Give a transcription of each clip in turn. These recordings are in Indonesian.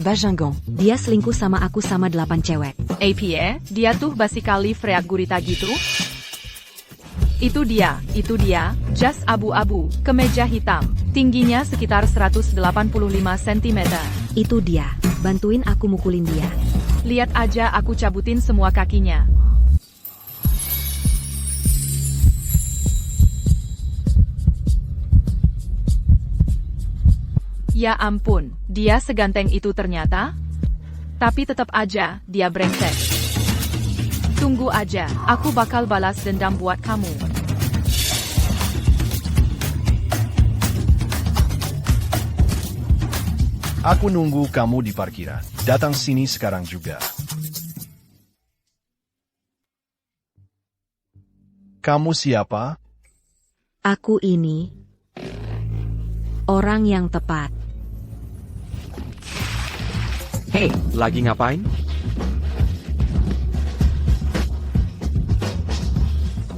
Vagingant. Dia selingkuh sama aku sama 8 cewek. APA, dia tuh basically freak gurita gitu. Itu dia, jas abu-abu, kemeja hitam, tingginya sekitar 185 cm. Itu dia, bantuin aku mukulin dia. Lihat aja aku cabutin semua kakinya. Ya ampun, dia seganteng itu ternyata. Tapi tetap aja, dia brengsek. Tunggu aja, aku bakal balas dendam buat kamu. Aku nunggu kamu di parkiran. Datang sini sekarang juga. Kamu siapa? Aku ini orang yang tepat. Hey, lagi ngapain?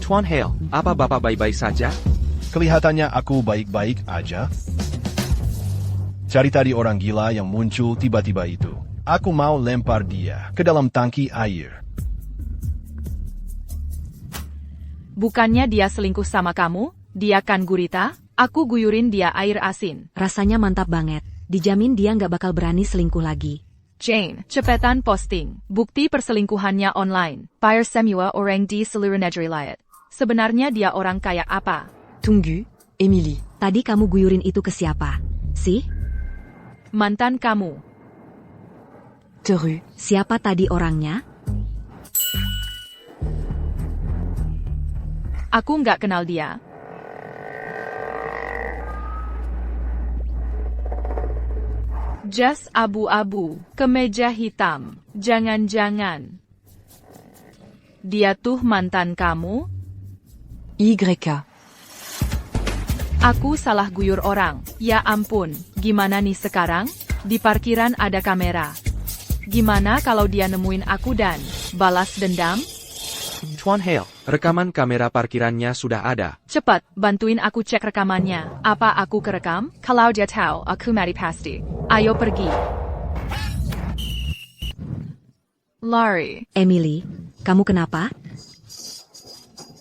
Tuan Hale, apa Bapak baik-baik saja? Kelihatannya aku baik-baik aja. Cari tadi orang gila yang muncul tiba-tiba itu. Aku mau lempar dia ke dalam tangki air. Bukannya dia selingkuh sama kamu? Dia kan gurita? Aku guyurin dia air asin. Rasanya mantap banget. Dijamin dia nggak bakal berani selingkuh lagi. Jane, cepetan posting. Bukti perselingkuhannya online. Biar semua orang di seluruh negeri lihat. Sebenarnya dia orang kayak apa? Tunggu, Emily. Tadi kamu guyurin itu ke siapa? Sih? Mantan kamu. Teru. Siapa tadi orangnya? Aku nggak kenal dia. Jas abu-abu, kemeja hitam. Jangan-jangan dia tuh mantan kamu? YK. Aku salah guyur orang. Ya ampun, gimana nih sekarang? Di parkiran ada kamera. Gimana kalau dia nemuin aku dan balas dendam? Tuan Hale, rekaman kamera parkirannya sudah ada. Cepat, bantuin aku cek rekamannya. Apa aku kerekam? Kalau dia tahu, aku mati pasti. Ayo pergi. Lari. Emily, kamu kenapa?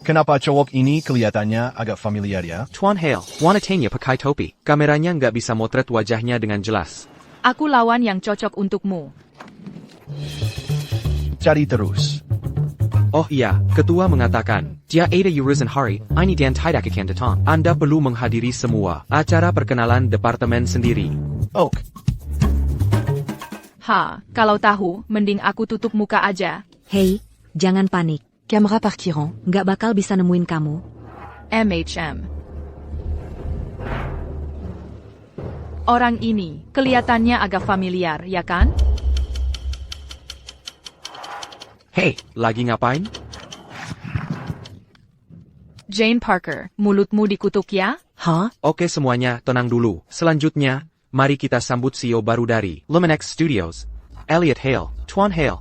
Kenapa cowok ini kelihatannya agak familiar ya? Tuan Hale, wanitanya pakai topi. Kameranya nggak bisa motret wajahnya dengan jelas. Aku lawan yang cocok untukmu. Cari terus. Oh iya, ketua mengatakan, dia ada urusan hari, ini dan tidak akan datang. Anda perlu menghadiri semua acara perkenalan departemen sendiri. Oke. Kalau tahu, mending aku tutup muka aja. Hei, jangan panik. Camera parkirant. Nggak bakal bisa nemuin kamu. MHM. Orang ini, kelihatannya agak familiar, ya kan? Hey, lagi ngapain? Jane Parker, mulutmu dikutuk ya? Hah? Oke semuanya, tenang dulu. Selanjutnya, mari kita sambut CEO baru dari Luminex Studios, Elliot Hale. Tuan Hale.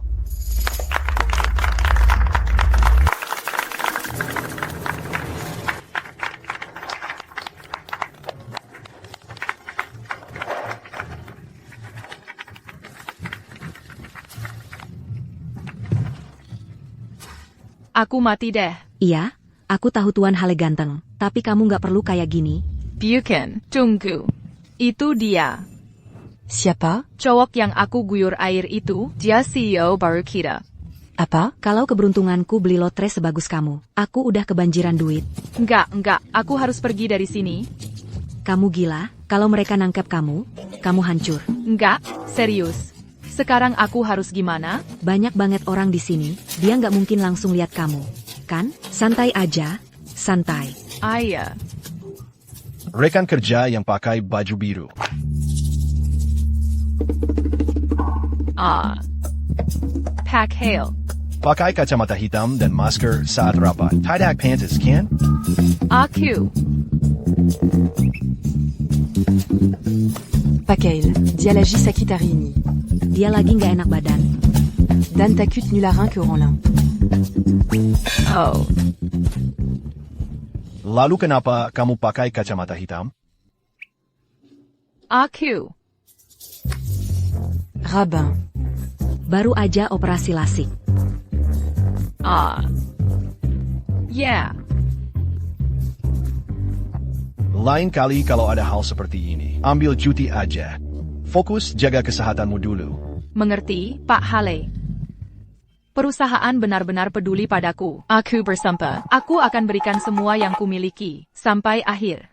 Aku mati deh. Iya, aku tahu Tuan Hale ganteng. Tapi kamu nggak perlu kayak gini. Bukan, tunggu. Itu dia. Siapa? Cowok yang aku guyur air itu, dia CEO baru kita. Apa? Kalau keberuntunganku beli lotre sebagus kamu, aku udah kebanjiran duit. Enggak, aku harus pergi dari sini. Kamu gila? Kalau mereka nangkep kamu hancur. Enggak, serius. Sekarang aku harus gimana? Banyak banget orang di sini, dia nggak mungkin langsung lihat kamu. Kan? Santai aja, santai. Iya. Rekan kerja yang pakai baju biru. Pak Hale. Pakai kacamata hitam dan masker saat rapat. Tidak pantas, kan? Aku. Pakail. Dialagi Sakitarini. Dia lagi nggak enak badan. Dan Takut Nularin Corolin. Oh. Lalu kenapa kamu pakai kacamata hitam? Aku. Rabbin. Baru aja operasi lasik. Yeah. Lain kali kalau ada hal seperti ini, ambil cuti aja. Fokus jaga kesehatanmu dulu. Mengerti, Pak Hale? Perusahaan benar-benar peduli padaku. Aku bersumpah, aku akan berikan semua yang kumiliki, sampai akhir.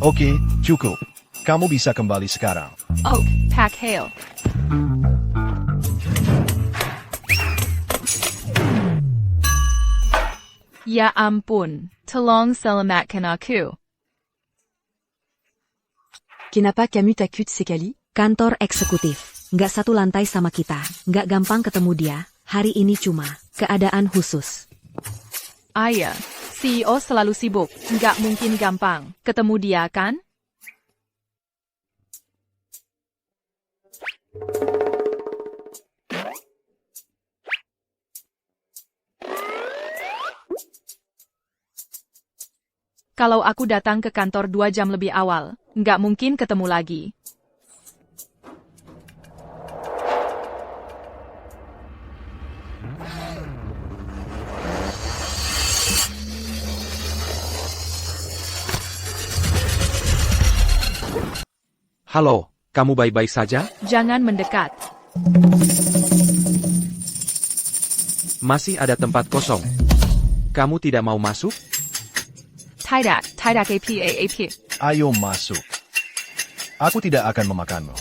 Oke, cukup. Kamu bisa kembali sekarang. Oak, Pak Hale. Ya ampun, tolong selamatkan aku. Kenapa kamu takut sekali? Kantor eksekutif. Nggak satu lantai sama kita. Nggak gampang ketemu dia. Hari ini cuma keadaan khusus. Ayah, CEO selalu sibuk, nggak mungkin gampang. Ketemu dia kan? Kalau aku datang ke kantor 2 jam lebih awal, nggak mungkin ketemu lagi. Halo, kamu baik-baik saja? Jangan mendekat. Masih ada tempat kosong. Kamu tidak mau masuk? Tidak AP. Ayo masuk. Aku tidak akan memakanmu.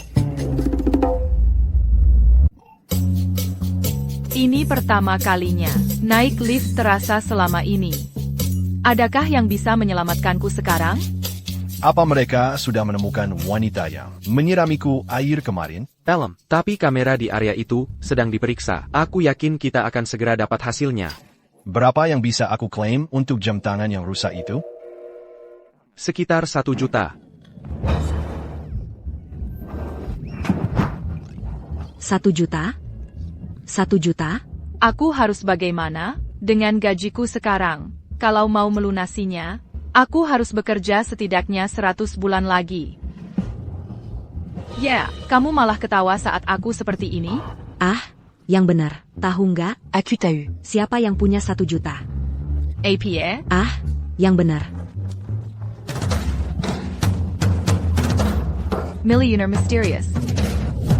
Ini pertama kalinya, naik lift terasa selama ini. Adakah yang bisa menyelamatkanku sekarang? Apa mereka sudah menemukan wanita yang menyiramiku air kemarin? Elem, tapi kamera di area itu sedang diperiksa. Aku yakin kita akan segera dapat hasilnya. Berapa yang bisa aku klaim untuk jam tangan yang rusak itu? Sekitar 1 juta. 1 juta? 1 juta? Aku harus bagaimana? Dengan gajiku sekarang, kalau mau melunasinya, aku harus bekerja setidaknya 100 bulan lagi. Ya, kamu malah ketawa saat aku seperti ini? Ah, yang benar. Tahu nggak? Aku tahu. Siapa yang punya 1 juta? APA? Ah, yang benar. Millionaire Mysterious.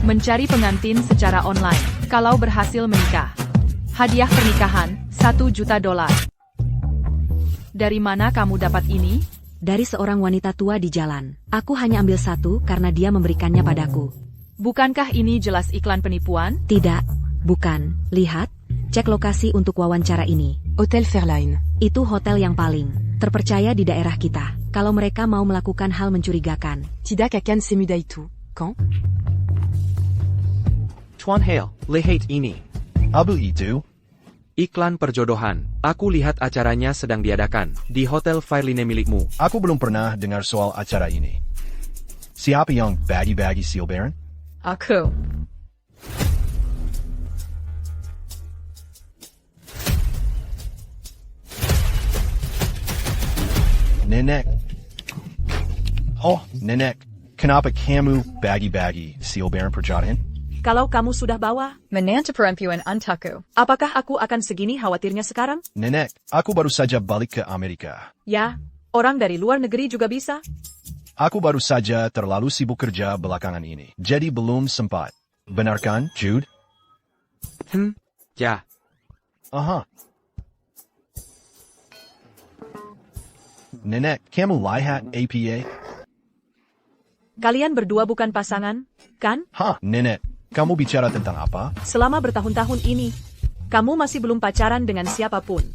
Mencari pengantin secara online. Kalau berhasil menikah. Hadiah pernikahan, $1 juta. Dari mana kamu dapat ini? Dari seorang wanita tua di jalan. Aku hanya ambil 1 karena dia memberikannya padaku. Bukankah ini jelas iklan penipuan? Tidak, bukan. Lihat, cek lokasi untuk wawancara ini. Hotel Fairline. Itu hotel yang paling terpercaya di daerah kita. Kalau mereka mau melakukan hal mencurigakan. Tidak akan semudah itu, kan? Tuan Hale, lihat ini. Abu itu? Iklan perjodohan. Aku lihat acaranya sedang diadakan di Hotel Fairline milikmu. Aku belum pernah dengar soal acara ini. Siapa yang bagi-bagi seal Baron? Aku. Nenek. Oh, Nenek. Kenapa kamu bagi-bagi seal Baron perjodohan? Kalau kamu sudah bawa menantu perempuan untukku, apakah aku akan segini khawatirnya sekarang? Nenek, aku baru saja balik ke Amerika. Ya, orang dari luar negeri juga bisa. Aku baru saja terlalu sibuk kerja belakangan ini. Jadi belum sempat. Benar kan, Jude? Ya. Aha. Nenek, kamu lihat APA? Kalian berdua bukan pasangan, kan? Hah, Nenek, kamu bicara tentang apa? Selama bertahun-tahun ini, kamu masih belum pacaran dengan siapapun.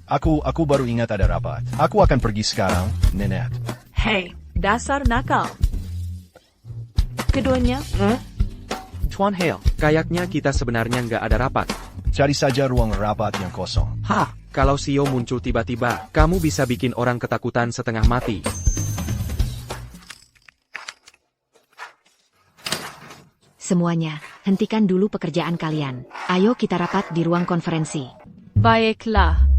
Aku baru ingat ada rapat. Aku akan pergi sekarang, Nenek. Hei, dasar nakal. Keduanya, Tuan Hale, kayaknya kita sebenarnya nggak ada rapat. Cari saja ruang rapat yang kosong. Kalau CEO muncul tiba-tiba, kamu bisa bikin orang ketakutan setengah mati. Semuanya, hentikan dulu pekerjaan kalian. Ayo kita rapat di ruang konferensi. Baiklah.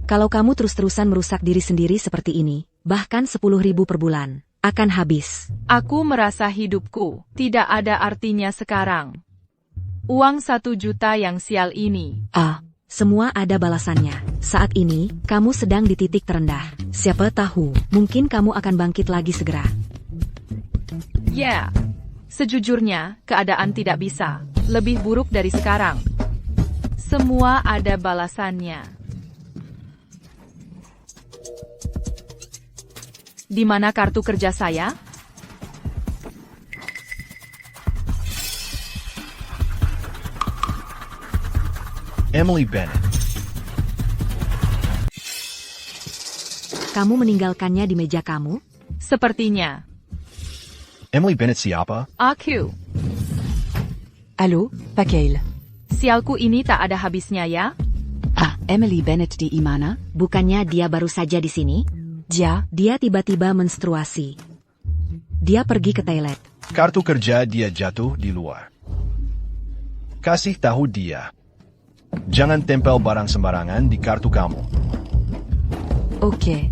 Kalau kamu terus-terusan merusak diri sendiri seperti ini, bahkan 10.000 per bulan, akan habis. Aku merasa hidupku tidak ada artinya sekarang. Uang 1 juta yang sial ini. Semua ada balasannya. Saat ini, kamu sedang di titik terendah. Siapa tahu, mungkin kamu akan bangkit lagi segera. Ya, sejujurnya, keadaan tidak bisa lebih buruk dari sekarang. Semua ada balasannya. Di mana kartu kerja saya? Emily Bennett. Kamu meninggalkannya di meja kamu? Sepertinya. Emily Bennett siapa? Aku. Allô, Pak Kale. Sialku ini tak ada habisnya ya? Emily Bennett di Imana? Bukannya dia baru saja di sini? Dia tiba-tiba menstruasi. Dia pergi ke toilet. Kartu kerja dia jatuh di luar. Kasih tahu dia. Jangan tempel barang sembarangan di kartu kamu. Oke.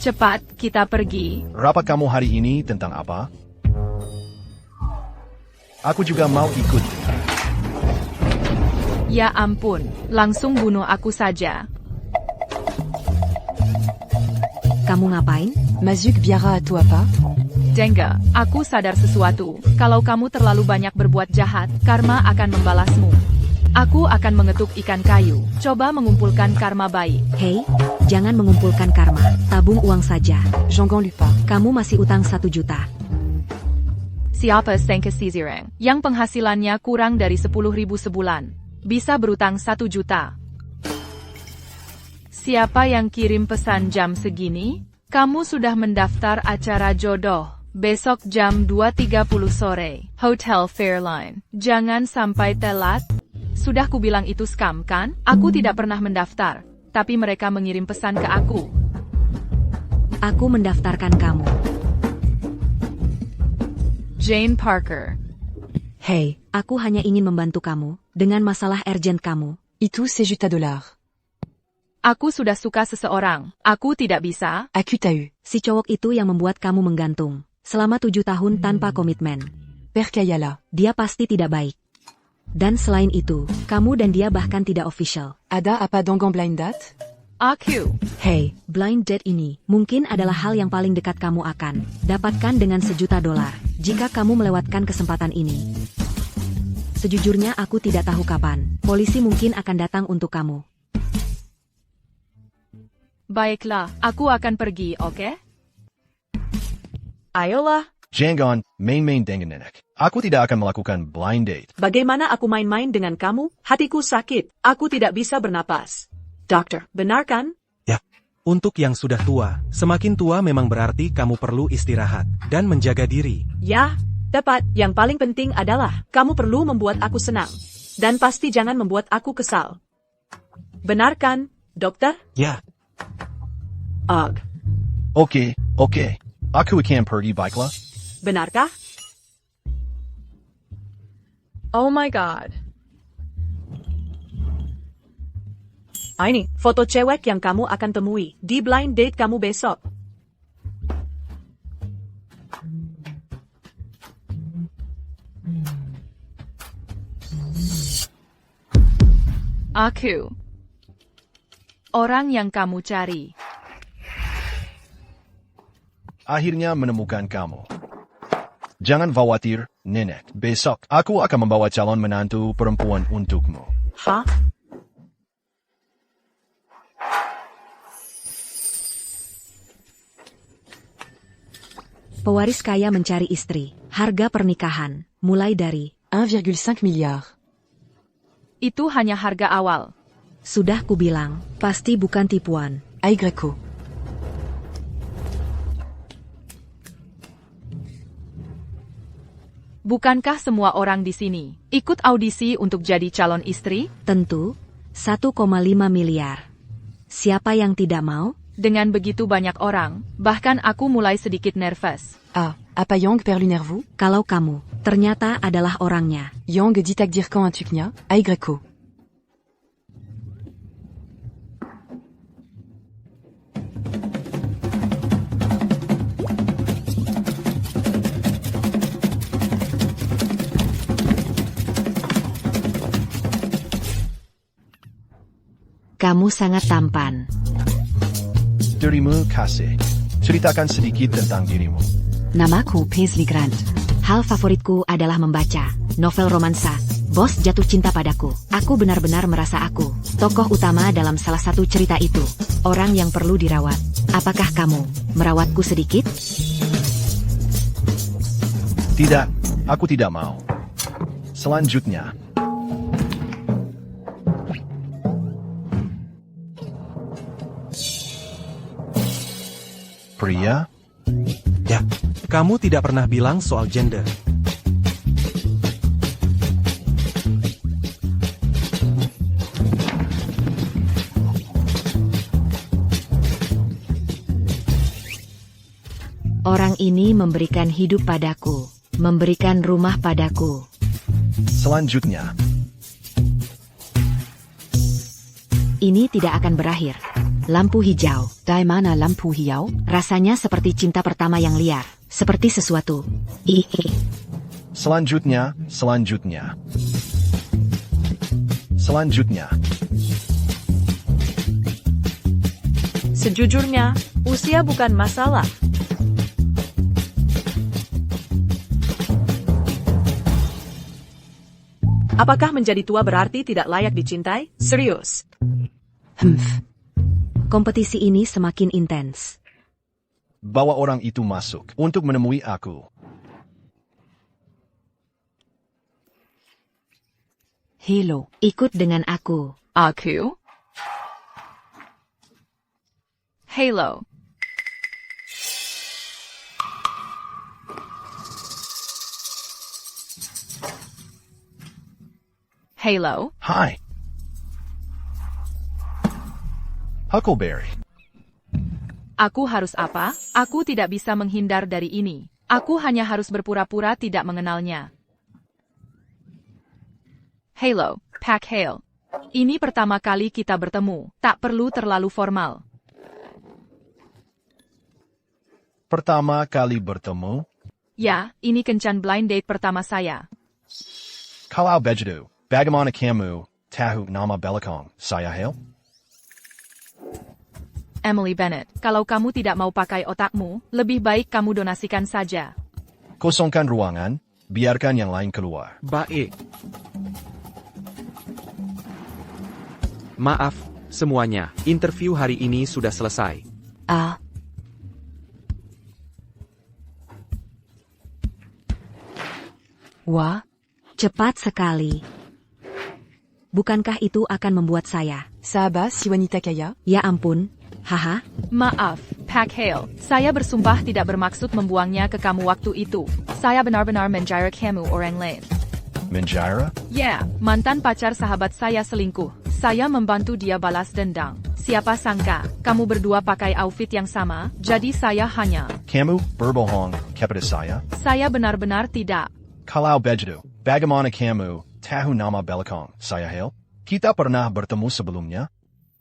Cepat, kita pergi. Rapat kamu hari ini tentang apa? Aku juga mau ikut. Ya ampun, langsung bunuh aku saja. Kamu ngapain? Mazuk biara à toi pas? Denga, aku sadar sesuatu. Kalau kamu terlalu banyak berbuat jahat, karma akan membalasmu. Aku akan mengetuk ikan kayu. Coba mengumpulkan karma baik. Hei, jangan mengumpulkan karma. Tabung uang saja. Jangan lupa. Kamu masih utang 1 juta. Siapa sangka Sisireng, yang penghasilannya kurang dari 10.000 sebulan, bisa berutang 1 juta? Siapa yang kirim pesan jam segini? Kamu sudah mendaftar acara jodoh. Besok jam 2.30 sore, Hotel Fairline. Jangan sampai telat. Sudah kubilang itu scam kan? Aku tidak pernah mendaftar, tapi mereka mengirim pesan ke aku. Aku mendaftarkan kamu. Jane Parker. Hei, aku hanya ingin membantu kamu dengan masalah urgent kamu. Itu $1 juta. Aku sudah suka seseorang. Aku tidak bisa. Aku tahu. Si cowok itu yang membuat kamu menggantung. Selama 7 tahun tanpa komitmen. Percayala. Dia pasti tidak baik. Dan selain itu, kamu dan dia bahkan tidak official. Ada apa dengan blind date? Aku. Hei, blind date ini mungkin adalah hal yang paling dekat kamu akan dapatkan dengan $1 juta jika kamu melewatkan kesempatan ini. Sejujurnya aku tidak tahu kapan. Polisi mungkin akan datang untuk kamu. Baiklah, aku akan pergi, oke? Ayolah, Jangan main-main dengan nenek. Aku tidak akan melakukan blind date. bagaimana aku main-main dengan kamu? Hatiku sakit. Aku tidak bisa bernapas. Dokter, benar kan? Ya, untuk yang sudah tua, semakin tua memang berarti kamu perlu istirahat dan menjaga diri. Ya, tepat. Yang paling penting adalah kamu perlu membuat aku senang. Dan pasti jangan membuat aku kesal. Benar kan, dokter? Ya, Ugh. Oke. Aku akan pergi baiklah. Benarkah? Oh my god. Ini foto cewek yang kamu akan temui di blind date kamu besok. Aku. Orang yang kamu cari. Akhirnya menemukan kamu. Jangan khawatir, nenek. Besok, aku akan membawa calon menantu perempuan untukmu. Hah? Pewaris kaya mencari istri. Harga pernikahan mulai dari 1,5 miliar. Itu hanya harga awal. sudah kubilang, pasti bukan tipuan. Ay Greco. Bukankah semua orang di sini ikut audisi untuk jadi calon istri? Tentu, 1,5 miliar. Siapa yang tidak mau? Dengan begitu banyak orang, bahkan aku mulai sedikit nervous. Apa Yang perlu nerveux? Kalau kamu ternyata adalah orangnya. Yang dit dire quand un tuknya? Ay Greco. Kamu sangat tampan. Terima kasih. Ceritakan sedikit tentang dirimu. Namaku Paisley Grant. Hal favoritku adalah membaca novel romansa. Bos jatuh cinta padaku. Aku benar-benar merasa aku tokoh utama dalam salah satu cerita itu. Orang yang perlu dirawat. Apakah kamu merawatku sedikit? Tidak, aku tidak mau. Selanjutnya. Pria? Ya, kamu tidak pernah bilang soal gender. Orang ini memberikan hidup padaku, memberikan rumah padaku. Selanjutnya. Ini tidak akan berakhir. Lampu hijau. Di mana lampu hijau? Rasanya seperti cinta pertama yang liar. Seperti sesuatu. Selanjutnya. Sejujurnya, usia bukan masalah. Apakah menjadi tua berarti tidak layak dicintai? Serius. Kompetisi ini semakin intens. Bawa orang itu masuk untuk menemui aku. Hello. Ikut dengan aku. Aku? Halo. Halo. Hi. Huckleberry. Aku harus apa? Aku tidak bisa menghindar dari ini. Aku hanya harus berpura-pura tidak mengenalnya. Halo, Pack Hale. Ini pertama kali kita bertemu. Tak perlu terlalu formal. Pertama kali bertemu? Ya, ini kencan blind date pertama saya. Kalau begitu, bagaimana kamu tahu nama belakang saya Hale? Emily Bennett, kalau kamu tidak mau pakai otakmu, lebih baik kamu donasikan saja. Kosongkan ruangan, biarkan yang lain keluar. Baik. Maaf, semuanya. Interview hari ini sudah selesai. Wah, Cepat sekali. Bukankah itu akan membuat saya? Saaba si wanita kaya? Ya ampun. Haha. Maaf, Pack Hale. Saya bersumpah tidak bermaksud membuangnya ke kamu waktu itu. Saya benar-benar menjara kamu orang lain. Menjara? Ya, mantan pacar sahabat saya selingkuh. Saya membantu dia balas dendam. Siapa sangka, kamu berdua pakai outfit yang sama, jadi saya hanya... Kamu berbohong kepada saya? Saya benar-benar tidak. Kalau begitu, bagaimana kamu tahu nama belakang saya Hale? Kita pernah bertemu sebelumnya?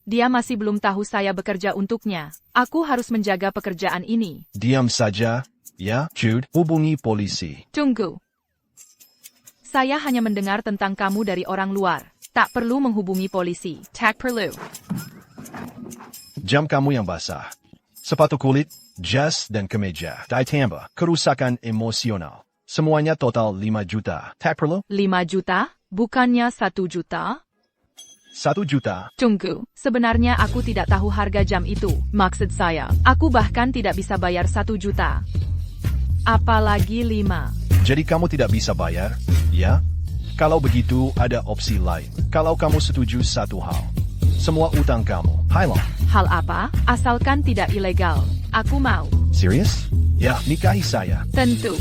Dia masih belum tahu saya bekerja untuknya. Aku harus menjaga pekerjaan ini. Diam saja, ya, Jude. Hubungi polisi. Tunggu. Saya hanya mendengar tentang kamu dari orang luar. Tak perlu menghubungi polisi. Tak perlu. Jam kamu yang basah. Sepatu kulit, jas dan kemeja. Ditambah kerusakan emosional. Semuanya total 5 juta. Tak perlu? 5 juta? Bukannya 1 juta? 1 juta. Tunggu, sebenarnya aku tidak tahu harga jam itu. Maksud saya, aku bahkan tidak bisa bayar 1 juta. Apalagi 5. Jadi kamu tidak bisa bayar, ya? Kalau begitu, ada opsi lain. Kalau kamu setuju satu hal. Semua utang kamu, hilang. Hal apa? Asalkan tidak ilegal. Aku mau. Serius? Ya, nikahi saya. Tentu.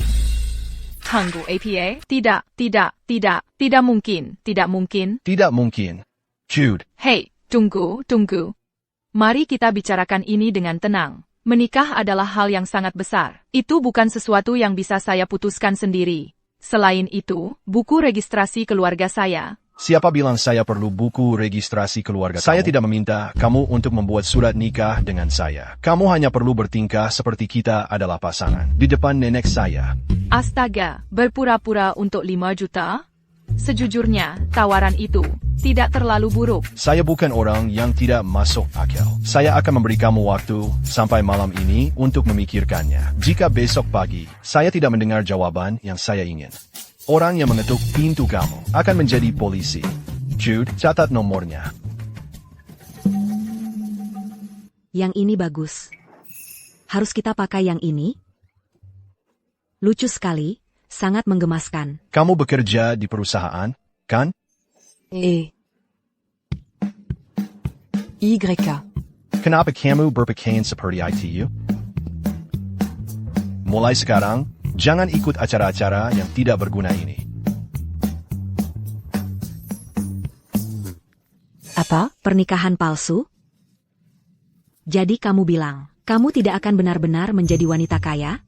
Tunggu APA? Tidak mungkin. Tidak mungkin. Jude. Hei, tunggu. Mari kita bicarakan ini dengan tenang. Menikah adalah hal yang sangat besar. Itu bukan sesuatu yang bisa saya putuskan sendiri. Selain itu, buku registrasi keluarga saya. Siapa bilang saya perlu buku registrasi keluarga kamu? Saya tidak meminta kamu untuk membuat surat nikah dengan saya. Kamu hanya perlu bertingkah seperti kita adalah pasangan. Di depan nenek saya. Astaga, berpura-pura untuk 5 juta? Sejujurnya, tawaran itu tidak terlalu buruk. Saya bukan orang yang tidak masuk akal. Saya akan memberi kamu waktu sampai malam ini untuk memikirkannya. Jika besok pagi saya tidak mendengar jawaban yang saya ingin, orang yang mengetuk pintu kamu akan menjadi polisi. Jude, catat nomornya. Yang ini bagus. Harus kita pakai yang ini? Lucu sekali, sangat menggemaskan. Kamu bekerja di perusahaan, kan? E. YK. Kenapa kamu berpakaian seperti ITU? Mulai sekarang, jangan ikut acara-acara yang tidak berguna ini. Apa? Pernikahan palsu? Jadi kamu bilang, kamu tidak akan benar-benar menjadi wanita kaya?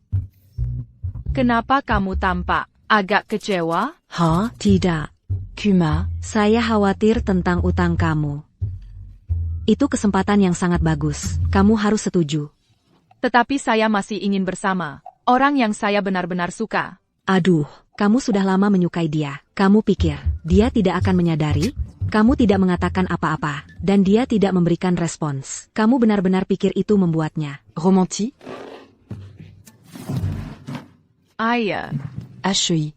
Kenapa kamu tampak agak kecewa? Ha? Tidak. Kuma. Saya khawatir tentang utang kamu. Itu kesempatan yang sangat bagus. Kamu harus setuju. Tetapi saya masih ingin bersama orang yang saya benar-benar suka. Aduh, kamu sudah lama menyukai dia. Kamu pikir, dia tidak akan menyadari? Kamu tidak mengatakan apa-apa, dan dia tidak memberikan respons. Kamu benar-benar pikir itu membuatnya Romantique. Ayah, HEI.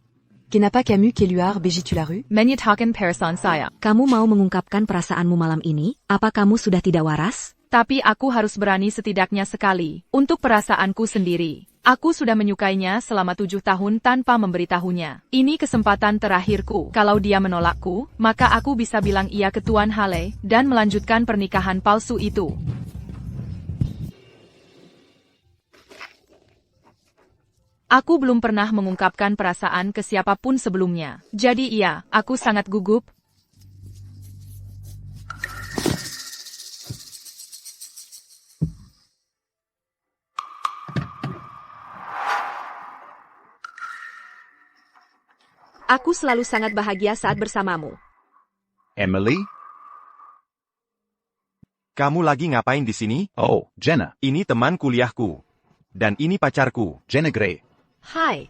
Kenapa kamu keluar begitu la rue? menyatakan perasaan saya. Kamu mau mengungkapkan perasaanmu malam ini? Apa kamu sudah tidak waras? Tapi aku harus berani setidaknya sekali untuk perasaanku sendiri. Aku sudah menyukainya selama 7 tahun tanpa memberitahunya. Ini kesempatan terakhirku. Kalau dia menolakku, maka aku bisa bilang iya ke Tuan Hale dan melanjutkan pernikahan palsu itu. Aku belum pernah mengungkapkan perasaan ke siapapun sebelumnya. Jadi iya, aku sangat gugup. Aku selalu sangat bahagia saat bersamamu. Emily? Kamu lagi ngapain di sini? Oh, Jenna. Ini teman kuliahku. Dan ini pacarku. Jenna Gray. Hai.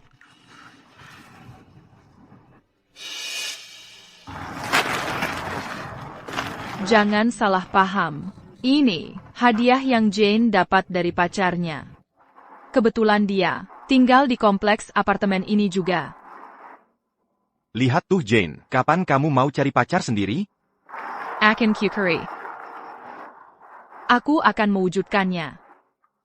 Jangan salah paham. Ini hadiah yang Jane dapat dari pacarnya. Kebetulan dia tinggal di kompleks apartemen ini juga. Lihat tuh Jane, kapan kamu mau cari pacar sendiri? Akan Kukuri. Aku akan mewujudkannya.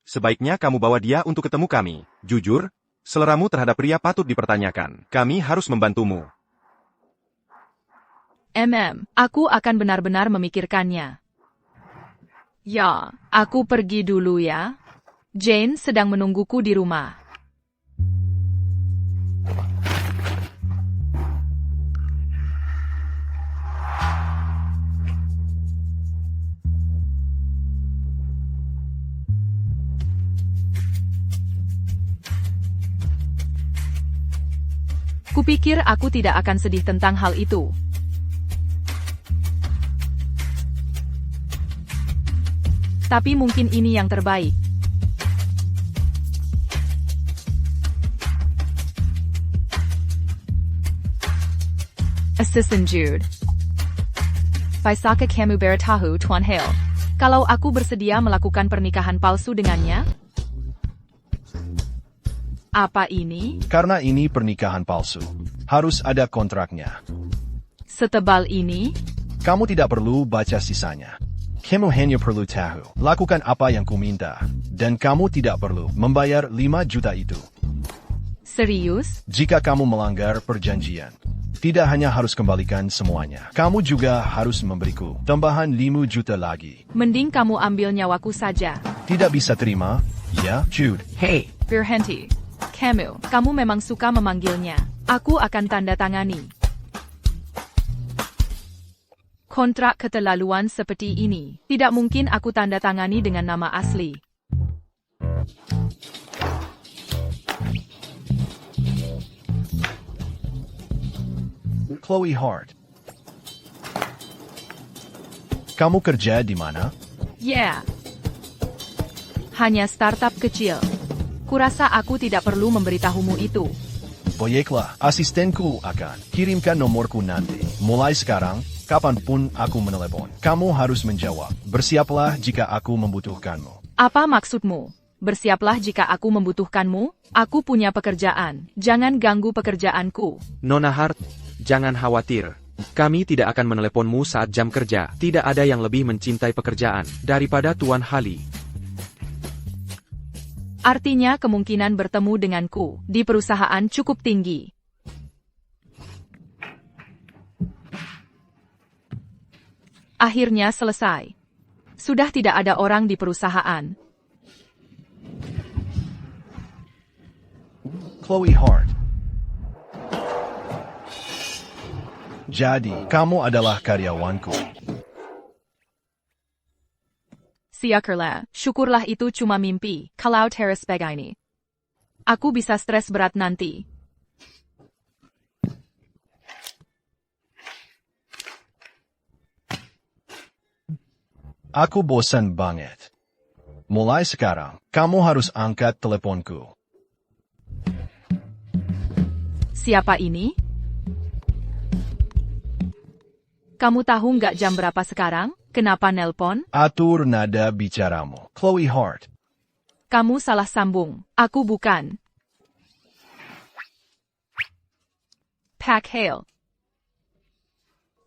Sebaiknya kamu bawa dia untuk ketemu kami. Jujur, seleramu terhadap pria patut dipertanyakan. Kami harus membantumu. Aku akan benar-benar memikirkannya. Ya, aku pergi dulu ya. Jane sedang menungguku di rumah. Kupikir aku tidak akan sedih tentang hal itu. Tapi mungkin ini yang terbaik. Assistant Jude. Paisaka kamu beritahu Tuan Hale. Kalau aku bersedia melakukan pernikahan palsu dengannya? Apa ini? Karena ini pernikahan palsu. Harus ada kontraknya. Setebal ini? Kamu tidak perlu baca sisanya. Kamu hanya perlu tahu. Lakukan apa yang kuminta. Dan kamu tidak perlu membayar 5 juta itu. Serius? Jika kamu melanggar perjanjian, tidak hanya harus kembalikan semuanya. Kamu juga harus memberiku tambahan 5 juta lagi. Mending kamu ambil nyawaku saja. Tidak bisa terima, ya, Jude? Hey, Berhenti. Kamu memang suka memanggilnya. Aku akan tanda tangani kontrak keterlaluan seperti ini. Tidak mungkin aku tanda tangani dengan nama asli. Chloe Hart. Kamu kerja di mana? Yeah. Hanya startup kecil. Kurasa aku tidak perlu memberitahumu itu. Baiklah, asistenku akan kirimkan nomorku nanti. Mulai sekarang, kapanpun aku menelepon, kamu harus menjawab. Bersiaplah jika aku membutuhkanmu. Apa maksudmu? Bersiaplah jika aku membutuhkanmu. Aku punya pekerjaan. Jangan ganggu pekerjaanku. Nona Hart, jangan khawatir. Kami tidak akan meneleponmu saat jam kerja. Tidak ada yang lebih mencintai pekerjaan daripada Tuan Hali. Artinya kemungkinan bertemu denganku di perusahaan cukup tinggi. Akhirnya selesai. Sudah tidak ada orang di perusahaan. Chloe Hart. Jadi, kamu adalah karyawanku. Syukurlah itu cuma mimpi, kalau terus begini. Aku bisa stres berat nanti. Aku bosan banget. Mulai sekarang, kamu harus angkat teleponku. Siapa ini? Kamu tahu nggak jam berapa sekarang? Kenapa nelpon? Atur nada bicaramu. Chloe Hart. Kamu salah sambung. Aku bukan. Pak Hale.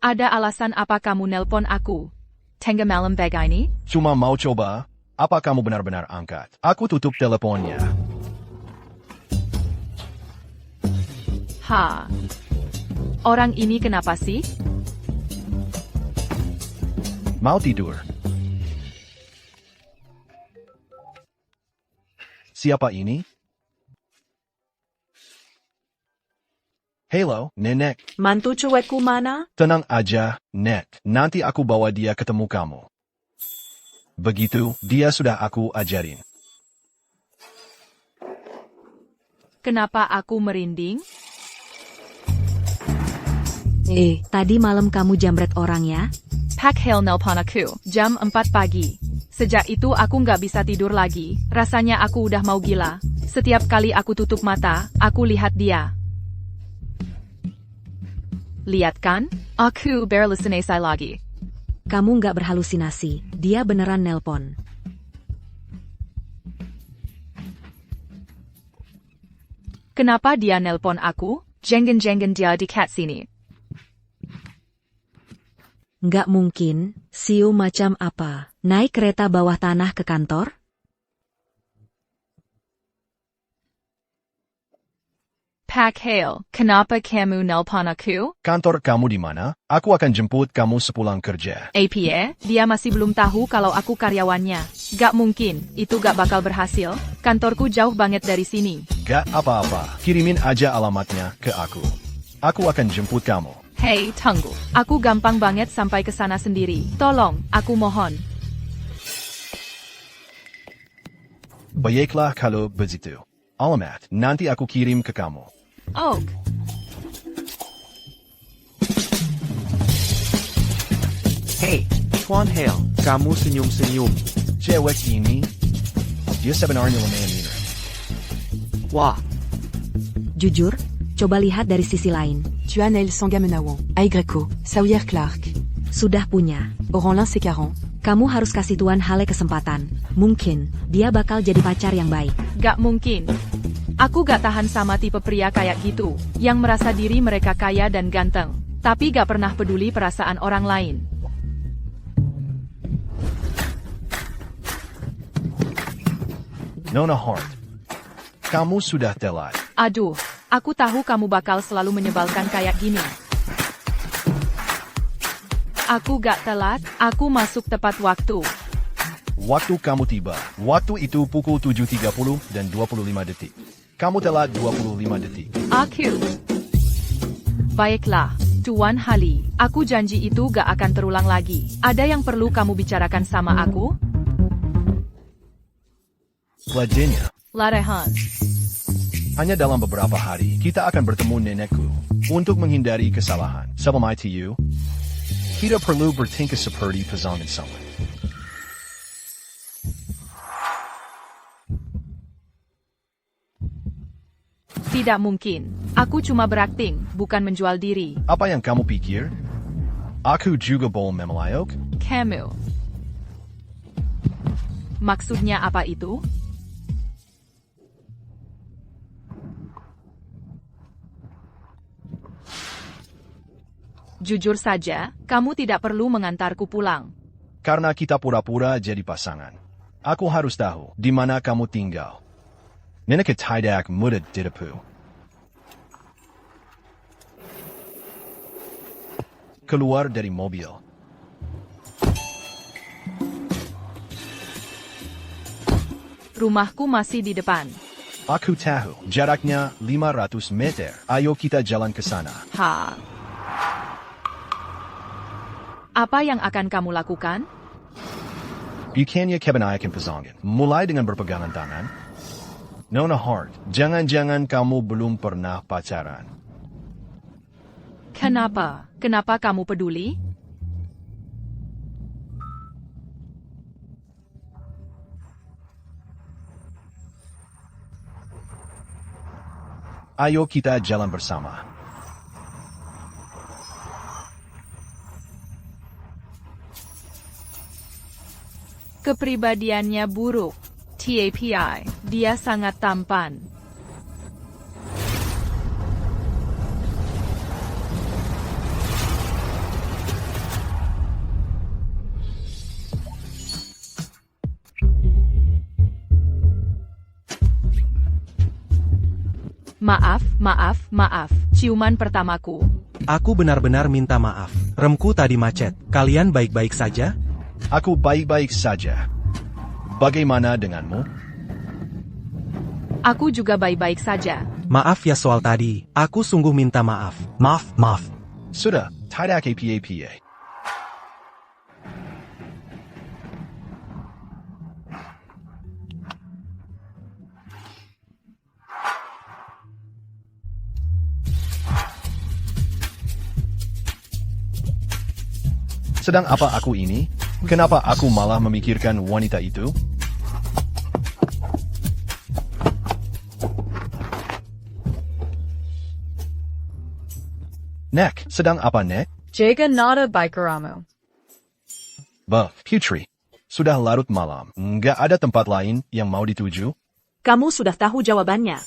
Ada alasan apa kamu nelpon aku? Tengah malam begini? Cuma mau coba, apa kamu benar-benar angkat? Aku tutup teleponnya. Ha. Orang ini kenapa sih? Mau tidur. Siapa ini? Halo, Nenek. Mantu cuekku mana? Tenang aja, Nek. Nanti aku bawa dia ketemu kamu. Begitu, dia sudah aku ajarin. Kenapa aku merinding? Tadi malam kamu jambret orang ya? Pak Hale nelpon aku, jam 4 pagi. Sejak itu aku nggak bisa tidur lagi, rasanya aku udah mau gila. Setiap kali aku tutup mata, aku lihat dia. Lihat kan? Aku berhalusinasi lagi. Kamu nggak berhalusinasi, dia beneran nelpon. Kenapa dia nelpon aku? Jangan-jangan dia di cat sini. Nggak mungkin, siu macam apa? Naik kereta bawah tanah ke kantor? Pak Hale, kenapa kamu nelpon aku? Kantor kamu di mana? Aku akan jemput kamu sepulang kerja. APA, dia masih belum tahu kalau aku karyawannya. Gak mungkin, itu gak bakal berhasil. Kantorku jauh banget dari sini. Gak apa-apa, kirimin aja alamatnya ke aku. Aku akan jemput kamu. Hei, tunggu. Aku gampang banget sampai ke sana sendiri. Tolong, aku mohon. Baiklah kalau begitu. Alamat, nanti aku kirim ke kamu. Oh. Hey, Tuan Hale, kamu senyum-senyum. Cewek ini, dia sebenarnya lumayan mirip. Wah, Jujur, coba lihat dari sisi lain. Tuanel Sangamenawan, Aigreco, Sawyer Clark. Sudah punya. Oranlin Secaron. Kamu harus kasih Tuan Hale kesempatan. Mungkin, dia bakal jadi pacar yang baik. Gak mungkin. Aku gak tahan sama tipe pria kayak gitu, yang merasa diri mereka kaya dan ganteng, tapi gak pernah peduli perasaan orang lain. Nona Hart, kamu sudah telat. Aduh, aku tahu kamu bakal selalu menyebalkan kayak gini. Aku gak telat, aku masuk tepat waktu. Waktu kamu tiba, waktu itu pukul 7.30 dan 25 detik. Kamu telat 25 detik. Aku. Baiklah, Tuan Hali, aku janji itu gak akan terulang lagi. Ada yang perlu kamu bicarakan sama aku? Selanjutnya, Larehan. hanya dalam beberapa hari, kita akan bertemu nenekku. Untuk menghindari kesalahan, sebelum ITU, kita perlu bertingkah seperti pasangan sama. Tidak mungkin. Aku cuma berakting, bukan menjual diri. Apa yang kamu pikir? Aku juga boleh memelayuk? Kamu. Maksudnya apa itu? Jujur saja, kamu tidak perlu mengantarku pulang. Karena kita pura-pura jadi pasangan. Aku harus tahu di mana kamu tinggal. Nenek tidak mudah ditipu. Keluar dari mobil. Rumahku masih di depan. Aku tahu, jaraknya 500 meter. Ayo kita jalan ke sana. Ha. Apa yang akan kamu lakukan? Bukannya kebanyakan pasangan. Mulai dengan berpegangan tangan. Nona Hart, jangan-jangan kamu belum pernah pacaran. Kenapa? Kenapa kamu peduli? Ayo kita jalan bersama. Kepribadiannya buruk. TAPI, dia sangat tampan. Maaf. Ciuman pertamaku. Aku benar-benar minta maaf. Remku tadi macet. Kalian baik-baik saja? Aku baik-baik saja. Bagaimana denganmu? Aku juga baik-baik saja. Maaf ya soal tadi. Aku sungguh minta maaf. Maaf. Sudah, tidak apa-apa. Sedang apa aku ini? Kenapa aku malah memikirkan wanita itu? Nek, sedang apa Nek? Jaga nada bikeramu. Putri. Sudah larut malam. Nggak ada tempat lain yang mau dituju? Kamu sudah tahu jawabannya.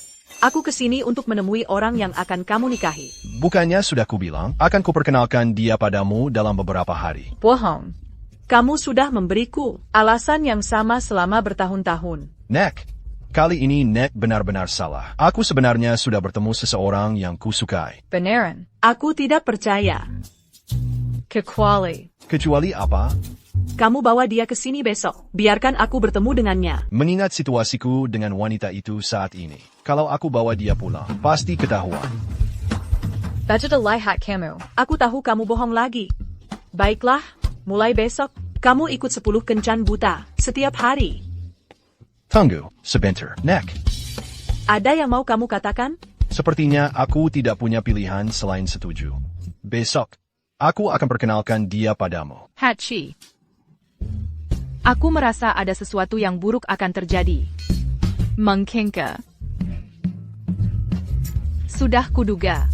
Aku kesini untuk menemui orang yang akan kamu nikahi. Bukannya sudah kubilang, akan kuperkenalkan dia padamu dalam beberapa hari. Bohong. Kamu sudah memberiku alasan yang sama selama bertahun-tahun. Nek, kali ini Nek benar-benar salah. Aku sebenarnya sudah bertemu seseorang yang kusukai. Beneran. Aku tidak percaya. Kecuali apa? Kamu bawa dia ke sini besok. Biarkan aku bertemu dengannya. Mengingat situasiku dengan wanita itu saat ini. Kalau aku bawa dia pulang, pasti ketahuan. Aku tahu kamu bohong lagi. Baiklah, mulai besok, kamu ikut 10 kencan buta, setiap hari. Tunggu, sebentar, Nek. Ada yang mau kamu katakan? Sepertinya aku tidak punya pilihan selain setuju. Besok, aku akan perkenalkan dia padamu. Hachi. Aku merasa ada sesuatu yang buruk akan terjadi. Mengkengke. Sudah kuduga.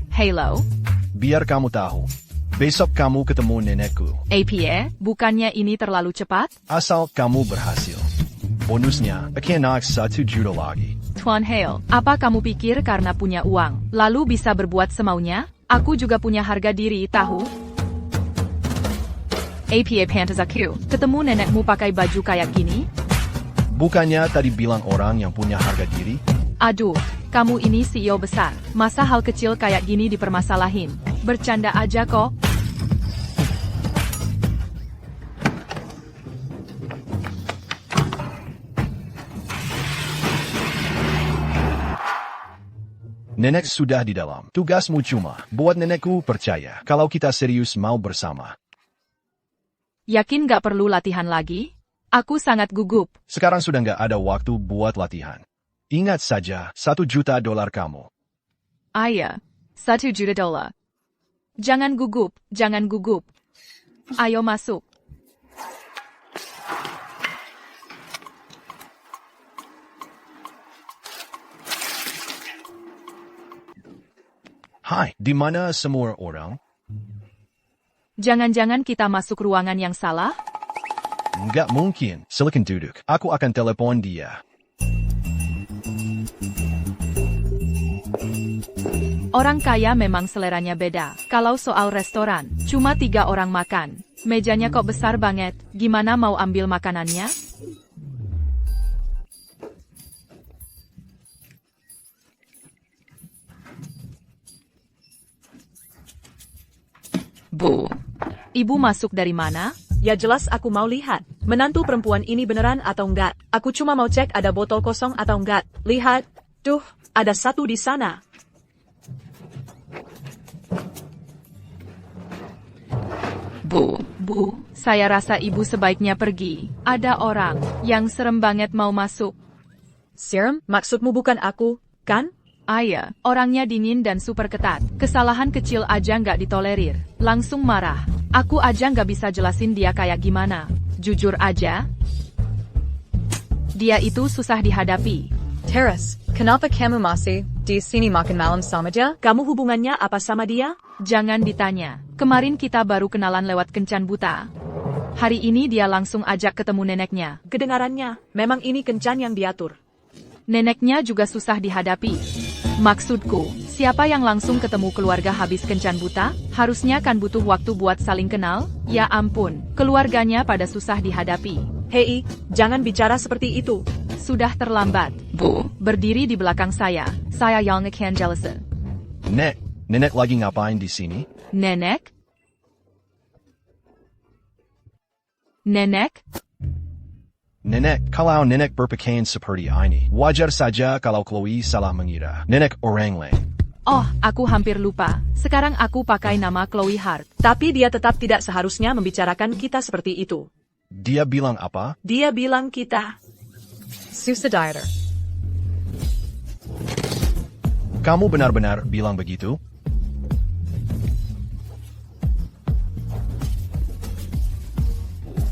Halo? Biar kamu tahu. Besok kamu ketemu nenekku. APA, bukannya ini terlalu cepat? Asal kamu berhasil. Bonusnya, akan naik 1 juta lagi. Tuan Hale, apa kamu pikir karena punya uang, lalu bisa berbuat semaunya? Aku juga punya harga diri, tahu? APA pantas aku, ketemu nenekmu pakai baju kayak gini? Bukannya tadi bilang orang yang punya harga diri? Aduh, kamu ini CEO besar. Masa hal kecil kayak gini dipermasalahin? Bercanda aja kok. Nenek sudah di dalam. Tugasmu cuma buat nenekku percaya kalau kita serius mau bersama. Yakin gak perlu latihan lagi? Aku sangat gugup. Sekarang sudah nggak ada waktu buat latihan. Ingat saja, $1 juta kamu. Ayah, $1 juta. Jangan gugup, jangan gugup. Ayo masuk. Hai, di mana semua orang? Jangan-jangan kita masuk ruangan yang salah? Nggak mungkin. Silakan duduk. Aku akan telepon dia. Orang kaya memang seleranya beda. Kalau soal restoran, cuma 3 orang makan. Mejanya kok besar banget, gimana mau ambil makanannya? Bu, ibu masuk dari mana? Ya jelas aku mau lihat. Menantu perempuan ini beneran atau enggak. Aku cuma mau cek ada botol kosong atau enggak. Lihat. Duh, ada satu di sana. Bu, saya rasa ibu sebaiknya pergi. Ada orang yang serem banget mau masuk. Serum, maksudmu bukan aku, kan? Iya, orangnya dingin dan super ketat. Kesalahan kecil aja nggak ditolerir. Langsung marah. Aku aja nggak bisa jelasin dia kayak gimana. Jujur aja, dia itu susah dihadapi. Teras, kenapa kamu masih di sini makan malam sama dia? Kamu hubungannya apa sama dia? Jangan ditanya. Kemarin kita baru kenalan lewat kencan buta. Hari ini dia langsung ajak ketemu neneknya. Kedengarannya, memang ini kencan yang diatur. Neneknya juga susah dihadapi. Maksudku, siapa yang langsung ketemu keluarga habis kencan buta? Harusnya kan butuh waktu buat saling kenal? Ya ampun, keluarganya pada susah dihadapi. Hei, jangan bicara seperti itu. Sudah terlambat. Bu, berdiri di belakang saya yang akan jelasin. Nenek lagi ngapain di sini? Nenek? Nenek? Nenek, kalau nenek berpakaian seperti ini, wajar saja kalau Chloe salah mengira. Nenek orang lain. Oh, aku hampir lupa. Sekarang aku pakai nama Chloe Hart. Tapi dia tetap tidak seharusnya membicarakan kita seperti itu. Dia bilang apa? Dia bilang kita. Susah dieter. Kamu benar-benar bilang begitu?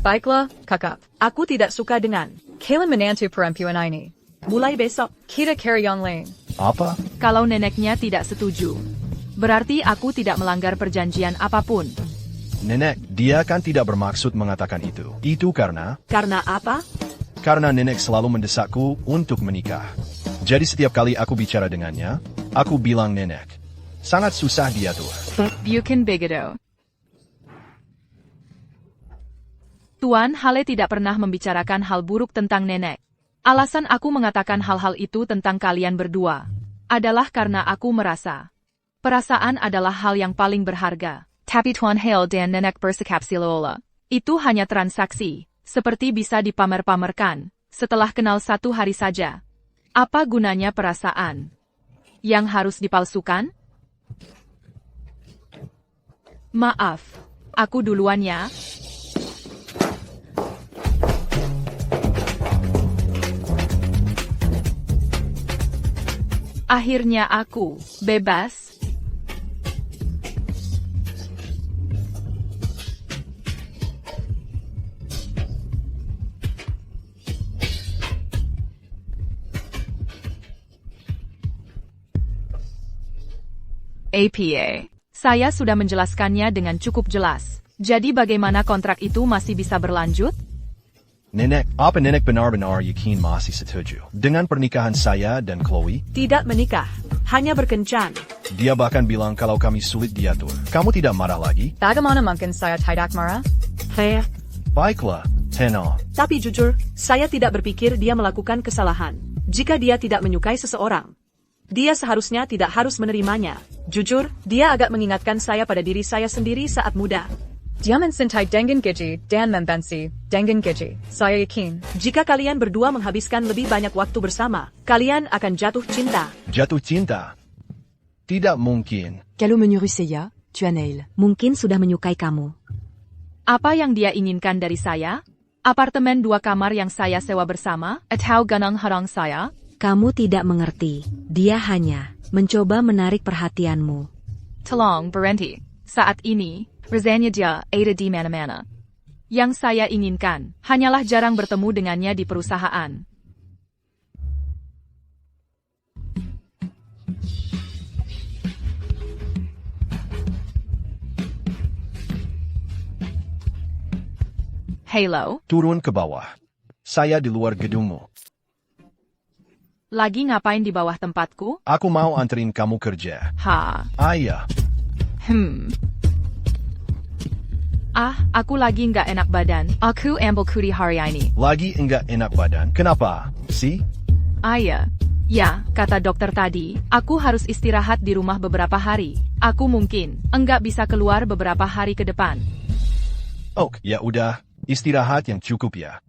Baiklah, kakak. Aku tidak suka dengan. Kailan menantu perempuan ini. Mulai besok. Kita cari yang lain. Apa? Kalau neneknya tidak setuju, berarti aku tidak melanggar perjanjian apapun. Nenek, dia kan tidak bermaksud mengatakan itu. Itu karena... Karena apa? Karena nenek selalu mendesakku untuk menikah. Jadi setiap kali aku bicara dengannya, aku bilang nenek. Sangat susah diatur. Bukan begitu. Tuan Hale tidak pernah membicarakan hal buruk tentang nenek. Alasan aku mengatakan hal-hal itu tentang kalian berdua adalah karena aku merasa perasaan adalah hal yang paling berharga. Tapi Tuan Hale dan nenek bersikap silola. Itu hanya transaksi, seperti bisa dipamer-pamerkan setelah kenal 1 hari saja. Apa gunanya perasaan yang harus dipalsukan? Maaf, aku duluan ya. Akhirnya aku bebas. APA. Saya sudah menjelaskannya dengan cukup jelas. Jadi bagaimana kontrak itu masih bisa berlanjut? Nenek, apa nenek benar-benar yakin masih setuju dengan pernikahan saya dan Chloe? Tidak menikah, hanya berkencan. Dia bahkan bilang kalau kami sulit diatur. Kamu tidak marah lagi? Bagaimana mungkin saya tidak marah? Baiklah, tenang. Tapi jujur, saya tidak berpikir dia melakukan kesalahan. Jika dia tidak menyukai seseorang, dia seharusnya tidak harus menerimanya. Jujur, dia agak mengingatkan saya pada diri saya sendiri saat muda. Dia mencintai dengan gizi dan membenci dengan gizi. Saya yakin. Jika kalian berdua menghabiskan lebih banyak waktu bersama, kalian akan jatuh cinta. Jatuh cinta? Tidak mungkin. Calo menu Russeya, tu as Neil. Mungkin sudah menyukai kamu. Apa yang dia inginkan dari saya? Apartemen 2 kamar yang saya sewa bersama? Atau ganang harang saya? Kamu tidak mengerti. Dia hanya mencoba menarik perhatianmu. Tolong berhenti. Saat ini, rasanya dia ada di mana-mana. Yang saya inginkan, hanyalah jarang bertemu dengannya di perusahaan. Halo, Turun ke bawah. Saya di luar gedungmu. lagi ngapain di bawah tempatku? Aku mau anterin kamu kerja. Ha, Ayah, aku lagi nggak enak badan. Aku ambil cuti hari ini. lagi enggak enak badan. Kenapa? Si? Ayah. Ya, kata dokter tadi, aku harus istirahat di rumah beberapa hari. Aku mungkin enggak bisa keluar beberapa hari ke depan. Oh, ya udah. Istirahat yang cukup ya.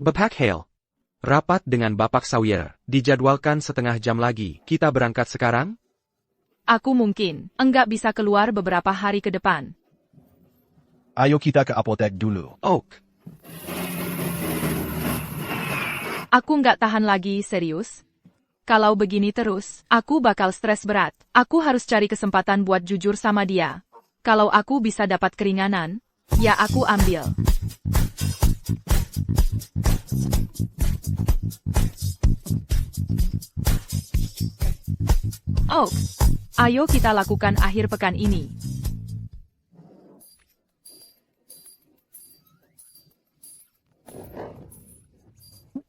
Bapak Hale. Rapat dengan Bapak Sawyer. Dijadwalkan setengah jam lagi. Kita berangkat sekarang? Aku mungkin enggak bisa keluar beberapa hari ke depan. Ayo kita ke apotek dulu. Oak. Aku nggak tahan lagi, serius. Kalau begini terus, aku bakal stres berat. Aku harus cari kesempatan buat jujur sama dia. Kalau aku bisa dapat keringanan, ya aku ambil. Oh, ayo kita lakukan akhir pekan ini.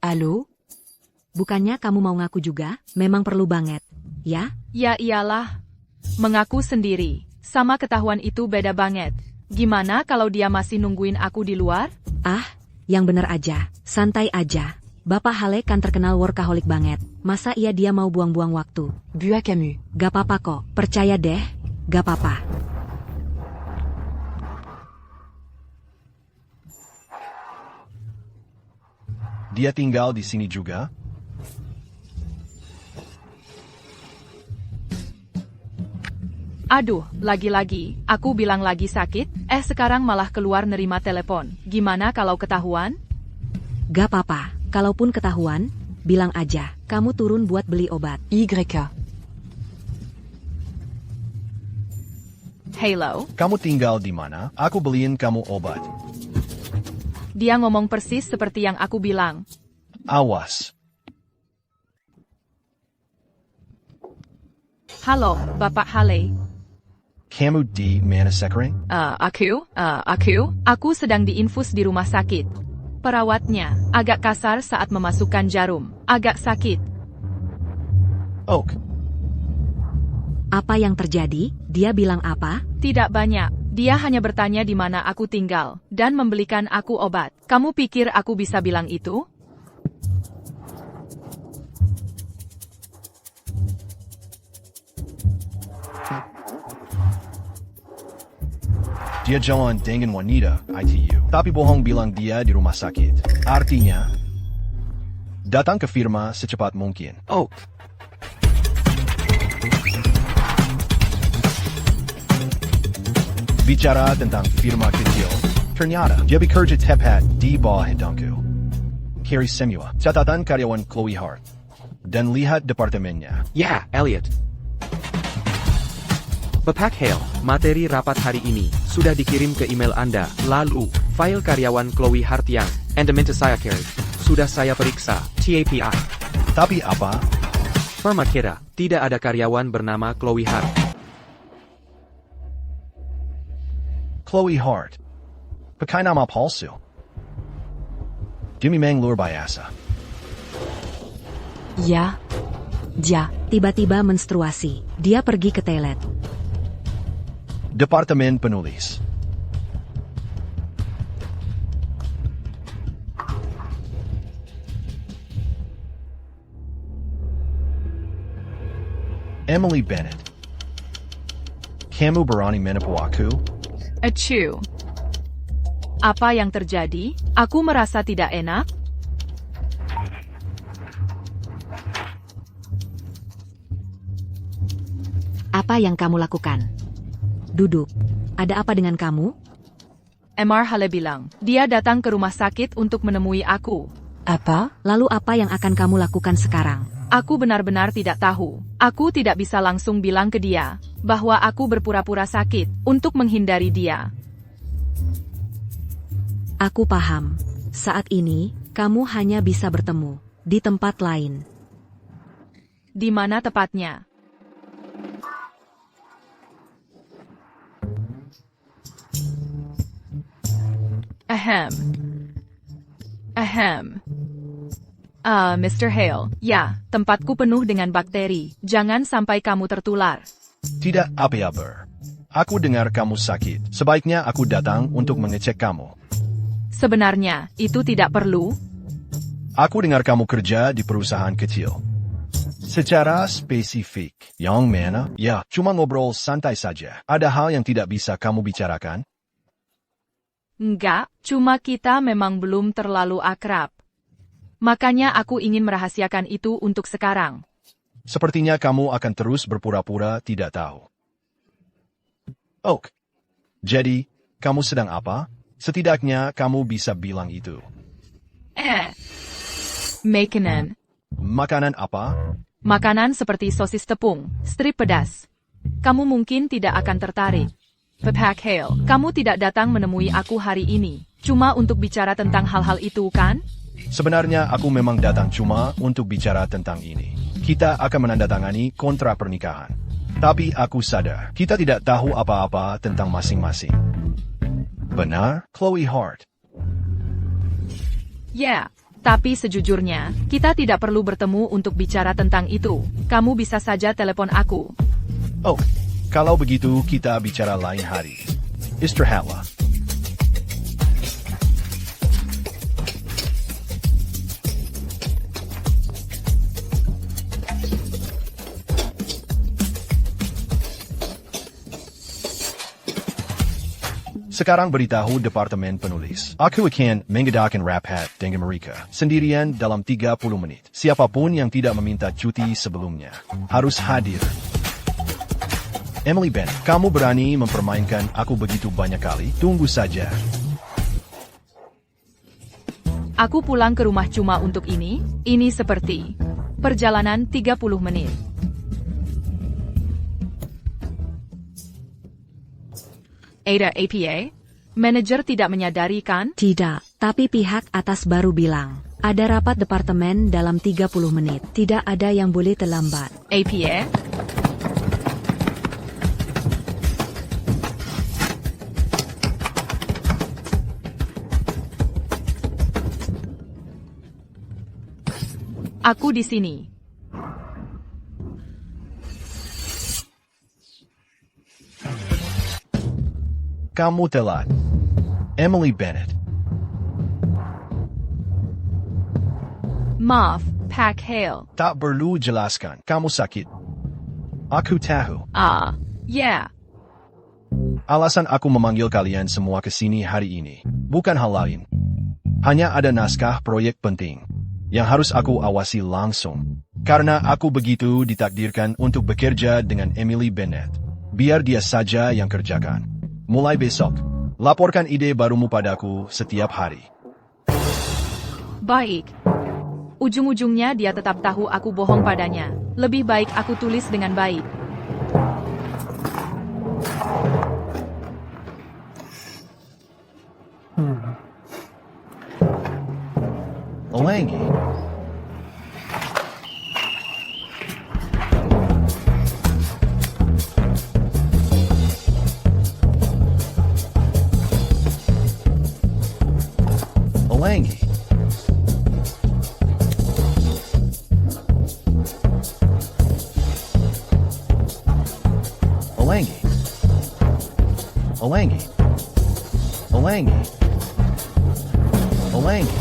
Halo? Bukannya kamu mau ngaku juga? Memang perlu banget, ya? Ya iyalah. Mengaku sendiri. Sama ketahuan itu beda banget. Gimana kalau dia masih nungguin aku di luar? Ah, yang bener aja. Santai aja. Bapak Hale kan terkenal workaholic banget. Masa dia mau buang-buang waktu? Bu à Camus. Gak apa-apa kok. Percaya deh. Gak apa-apa. Dia tinggal di sini juga? Aduh, lagi-lagi, aku bilang lagi sakit, sekarang malah keluar nerima telepon. Gimana kalau ketahuan? Gak apa-apa. Kalaupun ketahuan, bilang aja. Kamu turun buat beli obat. YK. Halo, Kamu tinggal di mana? Aku beliin kamu obat. dia ngomong persis seperti yang aku bilang. Awas. Halo, Bapak Hale. Kamu di mana sekarang? Aku sedang diinfus di rumah sakit. Perawatnya agak kasar saat memasukkan jarum. Agak sakit. Oak. Apa yang terjadi? Dia bilang apa? Tidak banyak. Dia hanya bertanya di mana aku tinggal, dan membelikan aku obat. Kamu pikir aku bisa bilang itu? Dia jalan dengan wanita, ITU. Tapi bohong bilang dia di rumah sakit. Artinya, datang ke firma secepat mungkin. Oak. Bicara tentang firma kecil, ternyata dia bekerja tepat di bawah hidungku. Carry semua catatan karyawan Chloe Hart. Dan lihat departemennya. Ya, Elliot. Bapak Hale, materi rapat hari ini sudah dikirim ke email Anda. Lalu, file karyawan Chloe Hart yang Anda saya carry sudah saya periksa. TAPI. Tapi apa? Firma kira tidak ada karyawan bernama Chloe Hart. Chloe Hart. Pakai nama palsu. Dia memang luar biasa. Ya. Dia. Tiba-tiba menstruasi. Dia pergi ke toilet. Departemen penulis. Emily Bennett. Kamu berani menipu aku? Acu. Apa yang terjadi? Aku merasa tidak enak. Apa yang kamu lakukan? Duduk. Ada apa dengan kamu? Mr. Hale bilang, dia datang ke rumah sakit untuk menemui aku. Apa? Lalu apa yang akan kamu lakukan sekarang? Aku benar-benar tidak tahu. Aku tidak bisa langsung bilang ke dia bahwa aku berpura-pura sakit untuk menghindari dia. Aku paham. Saat ini, kamu hanya bisa bertemu di tempat lain. Di mana tepatnya? Ahem. Ahem. Mr. Hale, ya, tempatku penuh dengan bakteri. Jangan sampai kamu tertular. Tidak apa-apa. Aku dengar kamu sakit. Sebaiknya aku datang untuk mengecek kamu. Sebenarnya, itu tidak perlu. Aku dengar kamu kerja di perusahaan kecil. Secara spesifik, yang mana? Ya, cuma ngobrol santai saja. Ada hal yang tidak bisa kamu bicarakan? Enggak, cuma kita memang belum terlalu akrab. Makanya aku ingin merahasiakan itu untuk sekarang. Sepertinya kamu akan terus berpura-pura tidak tahu. Oak, jadi, kamu sedang apa? Setidaknya kamu bisa bilang itu. Makanan. Makanan apa? Makanan seperti sosis tepung, strip pedas. Kamu mungkin tidak akan tertarik. Pak Hale, kamu tidak datang menemui aku hari ini, cuma untuk bicara tentang hal-hal itu, kan? Sebenarnya aku memang datang cuma untuk bicara tentang ini. Kita akan menandatangani kontrak pernikahan. Tapi aku sadar, kita tidak tahu apa-apa tentang masing-masing. Benar, Chloe Hart? Ya, tapi sejujurnya, kita tidak perlu bertemu untuk bicara tentang itu. Kamu bisa saja telepon aku. Oh, kalau begitu kita bicara lain hari. Istirahatlah. Sekarang beritahu Departemen Penulis. Aku akan mengadakan rapat dengan mereka sendirian dalam 30 menit. Siapapun yang tidak meminta cuti sebelumnya harus hadir. Emily Bennett, kamu berani mempermainkan aku begitu banyak kali? Tunggu saja. Aku pulang ke rumah cuma untuk ini. Ini seperti perjalanan 30 menit. Ada APA? Manajer tidak menyadari, kan? Tidak, tapi pihak atas baru bilang. Ada rapat departemen dalam 30 menit. Tidak ada yang boleh terlambat. APA? Aku di sini. Kamu telat. Emily Bennett. Maaf, Pak Hale. Tak perlu jelaskan. Kamu sakit. Aku tahu. Ya. Alasan aku memanggil kalian semua ke sini hari ini bukan hal lain. Hanya ada naskah proyek penting yang harus aku awasi langsung. Karena aku begitu ditakdirkan untuk bekerja dengan Emily Bennett. Biar dia saja yang kerjakan. Mulai besok, laporkan ide barumu padaku setiap hari. Baik. Ujung-ujungnya dia tetap tahu aku bohong padanya. Lebih baik aku tulis dengan baik. Olangi. Olangi. Olangi. Olangi. Olangi. Olangi.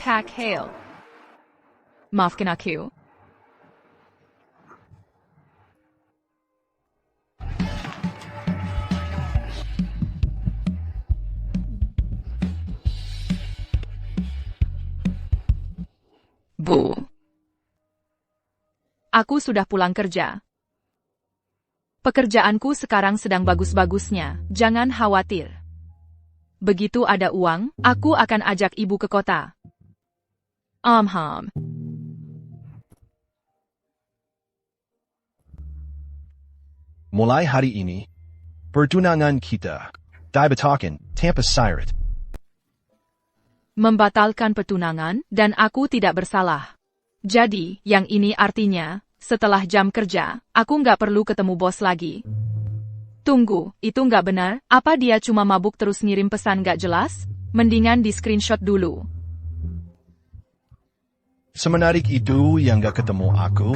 Pak Hale. Maafkan aku. Bu. Aku sudah pulang kerja. Pekerjaanku sekarang sedang bagus-bagusnya, jangan khawatir. Begitu ada uang, aku akan ajak ibu ke kota. Mulai hari ini, pertunangan kita Dibatakan, tanpa syarat. Membatalkan petunangan, dan aku tidak bersalah. Jadi, yang ini artinya, setelah jam kerja, aku nggak perlu ketemu bos lagi. Tunggu, itu nggak benar? Apa dia cuma mabuk terus ngirim pesan nggak jelas? Mendingan di screenshot dulu. Semenarik itu yang gak ketemu aku?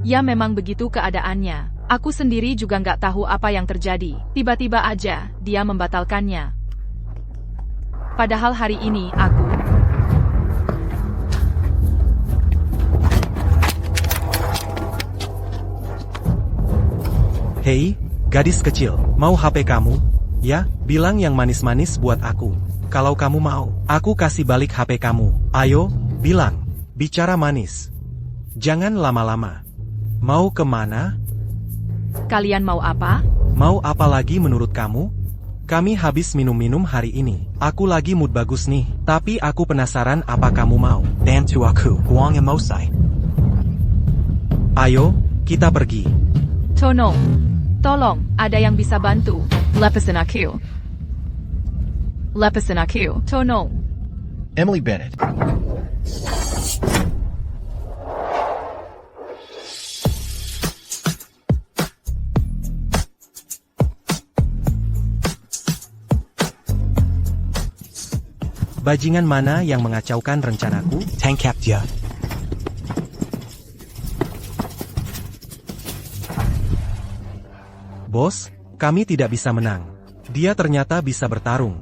Ya memang begitu keadaannya. Aku sendiri juga nggak tahu apa yang terjadi. Tiba-tiba aja, dia membatalkannya. Padahal hari ini, aku... Hei, gadis kecil, mau HP kamu? Ya, bilang yang manis-manis buat aku. Kalau kamu mau, aku kasih balik HP kamu. Ayo, bilang. Bicara manis. Jangan lama-lama. Mau kemana? Kalian mau apa? Mau apa lagi menurut kamu? Kami habis minum-minum hari ini. Aku lagi mood bagus nih. Tapi aku penasaran apa kamu mau. Bantu aku, Huang Emosai. Ayo, kita pergi. Tolong, ada yang bisa bantu. Lepasin aku. Tolong. Emily Bennett. Bajingan mana yang mengacaukan rencanaku? Tangkap dia. Bos, kami tidak bisa menang. Dia ternyata bisa bertarung.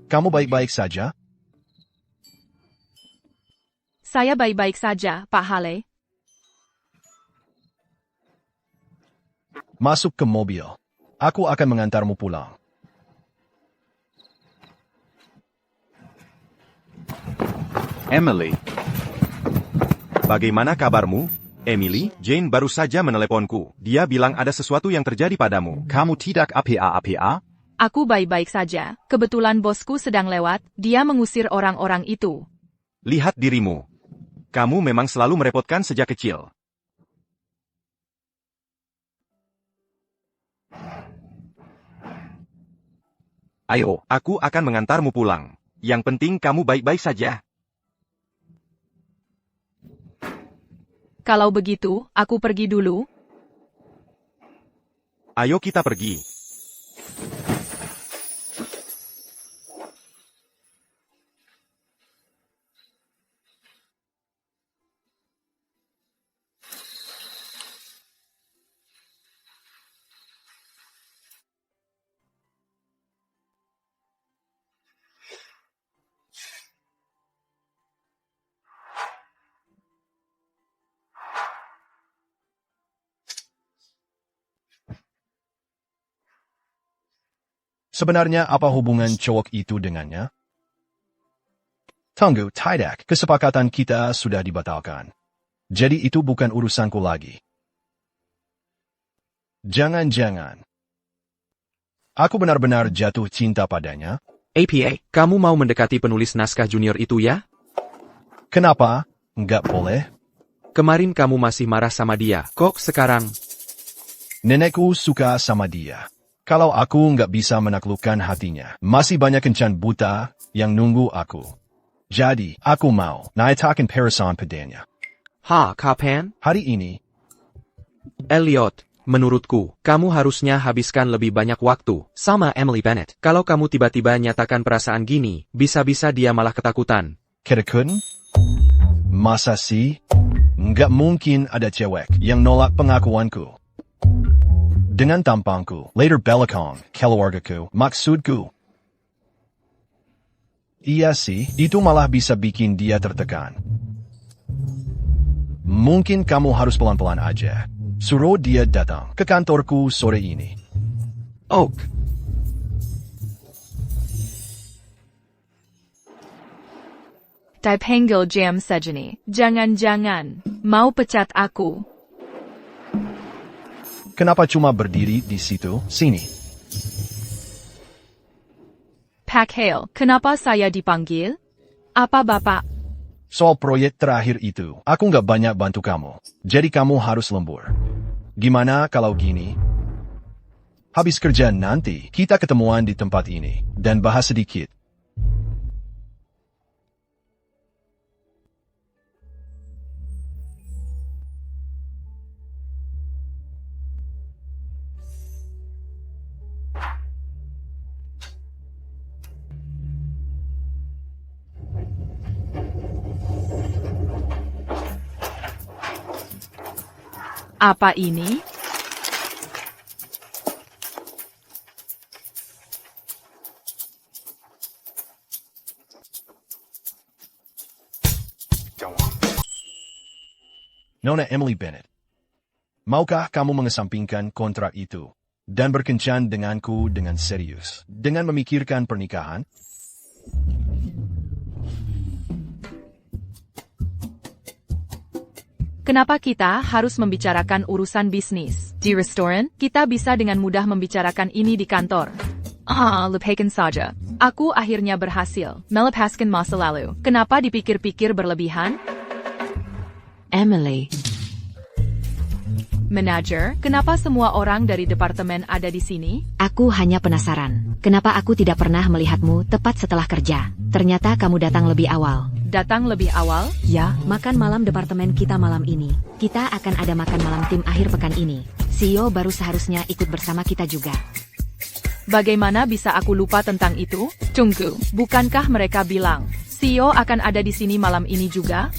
Kamu baik-baik saja? Saya baik-baik saja, Pak Hale. Masuk ke mobil. Aku akan mengantarmu pulang. Emily. Bagaimana kabarmu, Emily? Jane baru saja meneleponku. Dia bilang ada sesuatu yang terjadi padamu. Kamu tidak apa-apa? Aku baik-baik saja. Kebetulan bosku sedang lewat, dia mengusir orang-orang itu. Lihat dirimu. Kamu memang selalu merepotkan sejak kecil. Ayo, aku akan mengantarmu pulang. Yang penting kamu baik-baik saja. Kalau begitu, aku pergi dulu. Ayo kita pergi. Sebenarnya apa hubungan cowok itu dengannya? Tunggu, tidak. Kesepakatan kita sudah dibatalkan. Jadi itu bukan urusanku lagi. Jangan-jangan. Aku benar-benar jatuh cinta padanya? APA, kamu mau mendekati penulis naskah junior itu ya? Kenapa? Nggak boleh? Kemarin kamu masih marah sama dia, kok sekarang? Nenekku suka sama dia. Kalau aku nggak bisa menaklukkan hatinya, masih banyak kencan buta yang nunggu aku. Jadi, aku mau naitakan perasaan padanya. Kapan? Hari ini. Elliot, menurutku, kamu harusnya habiskan lebih banyak waktu sama Emily Bennett. Kalau kamu tiba-tiba nyatakan perasaan gini, bisa-bisa dia malah ketakutan. Kira-kira? Masa sih? Nggak mungkin ada cewek yang nolak pengakuanku. Dengan tampangku, later belakang, keluargaku, maksudku. Iya sih, itu malah bisa bikin dia tertekan. Mungkin kamu harus pelan-pelan aja. Suruh dia datang ke kantorku sore ini. Oak. Dipanggil jam segini. Jangan-jangan mau pecat aku. Kenapa cuma berdiri di situ? Sini. Pak Hale, kenapa saya dipanggil? Apa Bapak? Soal proyek terakhir itu, aku nggak banyak bantu kamu. Jadi kamu harus lembur. Gimana kalau gini? Habis kerja nanti, kita ketemuan di tempat ini, dan bahas sedikit. Apa ini? Nona Emily Bennett. Maukah kamu mengesampingkan kontrak itu dan berkencan denganku dengan serius, dengan memikirkan pernikahan? Kenapa kita harus membicarakan urusan bisnis? Di restoran, kita bisa dengan mudah membicarakan ini di kantor. Lupakan saja. Aku akhirnya berhasil melepaskan masa lalu. Kenapa dipikir-pikir berlebihan? Emily. Manager, kenapa semua orang dari departemen ada di sini? Aku hanya penasaran. Kenapa aku tidak pernah melihatmu tepat setelah kerja? Ternyata kamu datang lebih awal. Datang lebih awal? Ya, makan malam departemen kita malam ini. Kita akan ada makan malam tim akhir pekan ini. CEO baru seharusnya ikut bersama kita juga. Bagaimana bisa aku lupa tentang itu? Tunggu, bukankah mereka bilang CEO akan ada di sini malam ini juga?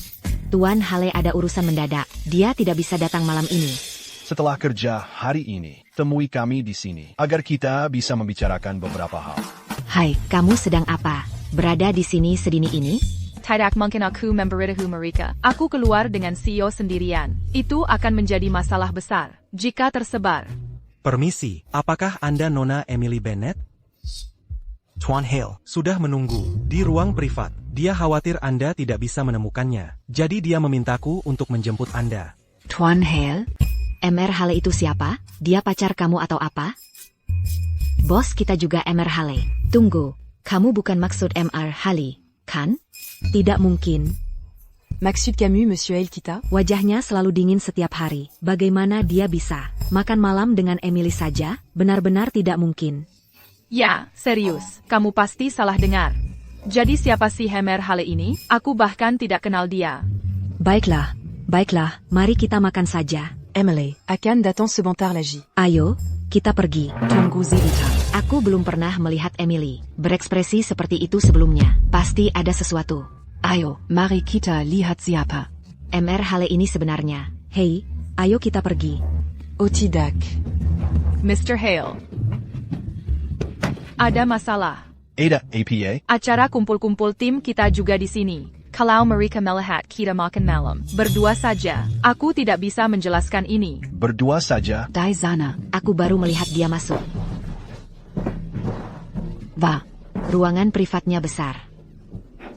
Tuan Hale ada urusan mendadak. Dia tidak bisa datang malam ini. Setelah kerja hari ini, temui kami di sini, agar kita bisa membicarakan beberapa hal. Hai, kamu sedang apa? Berada di sini sedini ini? Tidak mungkin aku memberitahu mereka. Aku keluar dengan CEO sendirian. Itu akan menjadi masalah besar jika tersebar. Permisi, apakah Anda Nona Emily Bennett? Tuan Hale sudah menunggu di ruang privat. Dia khawatir Anda tidak bisa menemukannya. Jadi dia memintaku untuk menjemput Anda. Tuan Hale? MR Hale itu siapa? Dia pacar kamu atau apa? Bos kita juga MR Hale. Tunggu, kamu bukan maksud MR Hale, kan? Tidak mungkin. Maksud Camus, Monsieur Elkita? Wajahnya selalu dingin setiap hari. Bagaimana dia bisa makan malam dengan Emily saja? Benar-benar tidak mungkin. Ya, serius. Kamu pasti salah dengar. Jadi siapa sih Hemer Hale ini? Aku bahkan tidak kenal dia. Baiklah, baiklah. Mari kita makan saja. Emily, Akan datant ce bantard lagi. Ayo, kita pergi. Tunggu Zilita. Aku belum pernah melihat Emily berekspresi seperti itu sebelumnya. Pasti ada sesuatu. Ayo, mari kita lihat siapa. MR Hale ini sebenarnya. Hei, ayo kita pergi. Oh tidak. Mr. Hale. Ada masalah. Ada APA? Acara kumpul-kumpul tim kita juga di sini. Kalau mereka melihat kita makan malam berdua saja, aku tidak bisa menjelaskan ini. Berdua saja? Daizana. Aku baru melihat dia masuk. Va. Ruangan privatnya besar.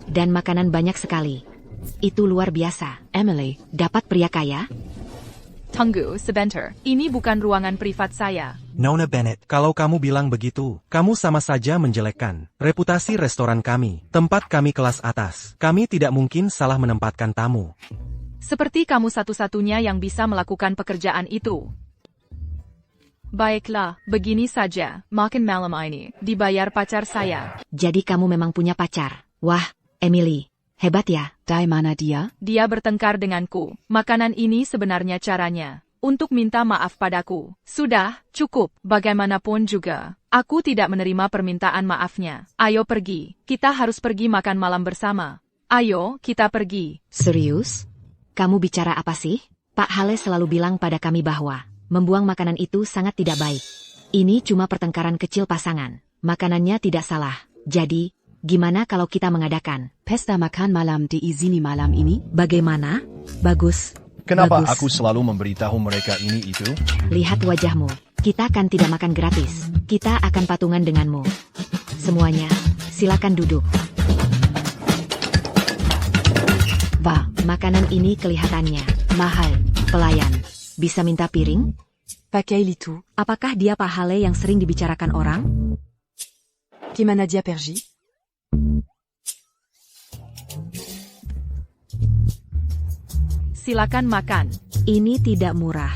Dan makanan banyak sekali. Itu luar biasa. Emily. Dapat pria kaya? Tunggu sebentar, ini bukan ruangan privat saya. Nona Bennett, kalau kamu bilang begitu, kamu sama saja menjelekkan reputasi restoran kami, tempat kami kelas atas. Kami tidak mungkin salah menempatkan tamu. Seperti kamu satu-satunya yang bisa melakukan pekerjaan itu. Baiklah, begini saja, makan malam ini dibayar pacar saya. Jadi kamu memang punya pacar. Wah, Emily, hebat ya. Dai mana dia? Dia bertengkar denganku. Makanan ini sebenarnya caranya untuk minta maaf padaku. Sudah, cukup. Bagaimanapun juga, aku tidak menerima permintaan maafnya. Ayo pergi. Kita harus pergi makan malam bersama. Ayo, kita pergi. Serius? Kamu bicara apa sih? Pak Hale selalu bilang pada kami bahwa membuang makanan itu sangat tidak baik. Ini cuma pertengkaran kecil pasangan. Makanannya tidak salah. Jadi, gimana kalau kita mengadakan Pesta makan malam di sini malam ini? Bagaimana? Bagus. Kenapa Bagus. aku selalu memberitahu mereka ini itu? Lihat wajahmu. Kita akan tidak makan gratis. Kita akan patungan denganmu. Semuanya, silakan duduk. Va. Makanan ini kelihatannya mahal. Pelayan, bisa minta piring? Pakai Litu. Apakah dia Pak Hale yang sering dibicarakan orang? Kimanadia Perji. Silakan makan. Ini tidak murah.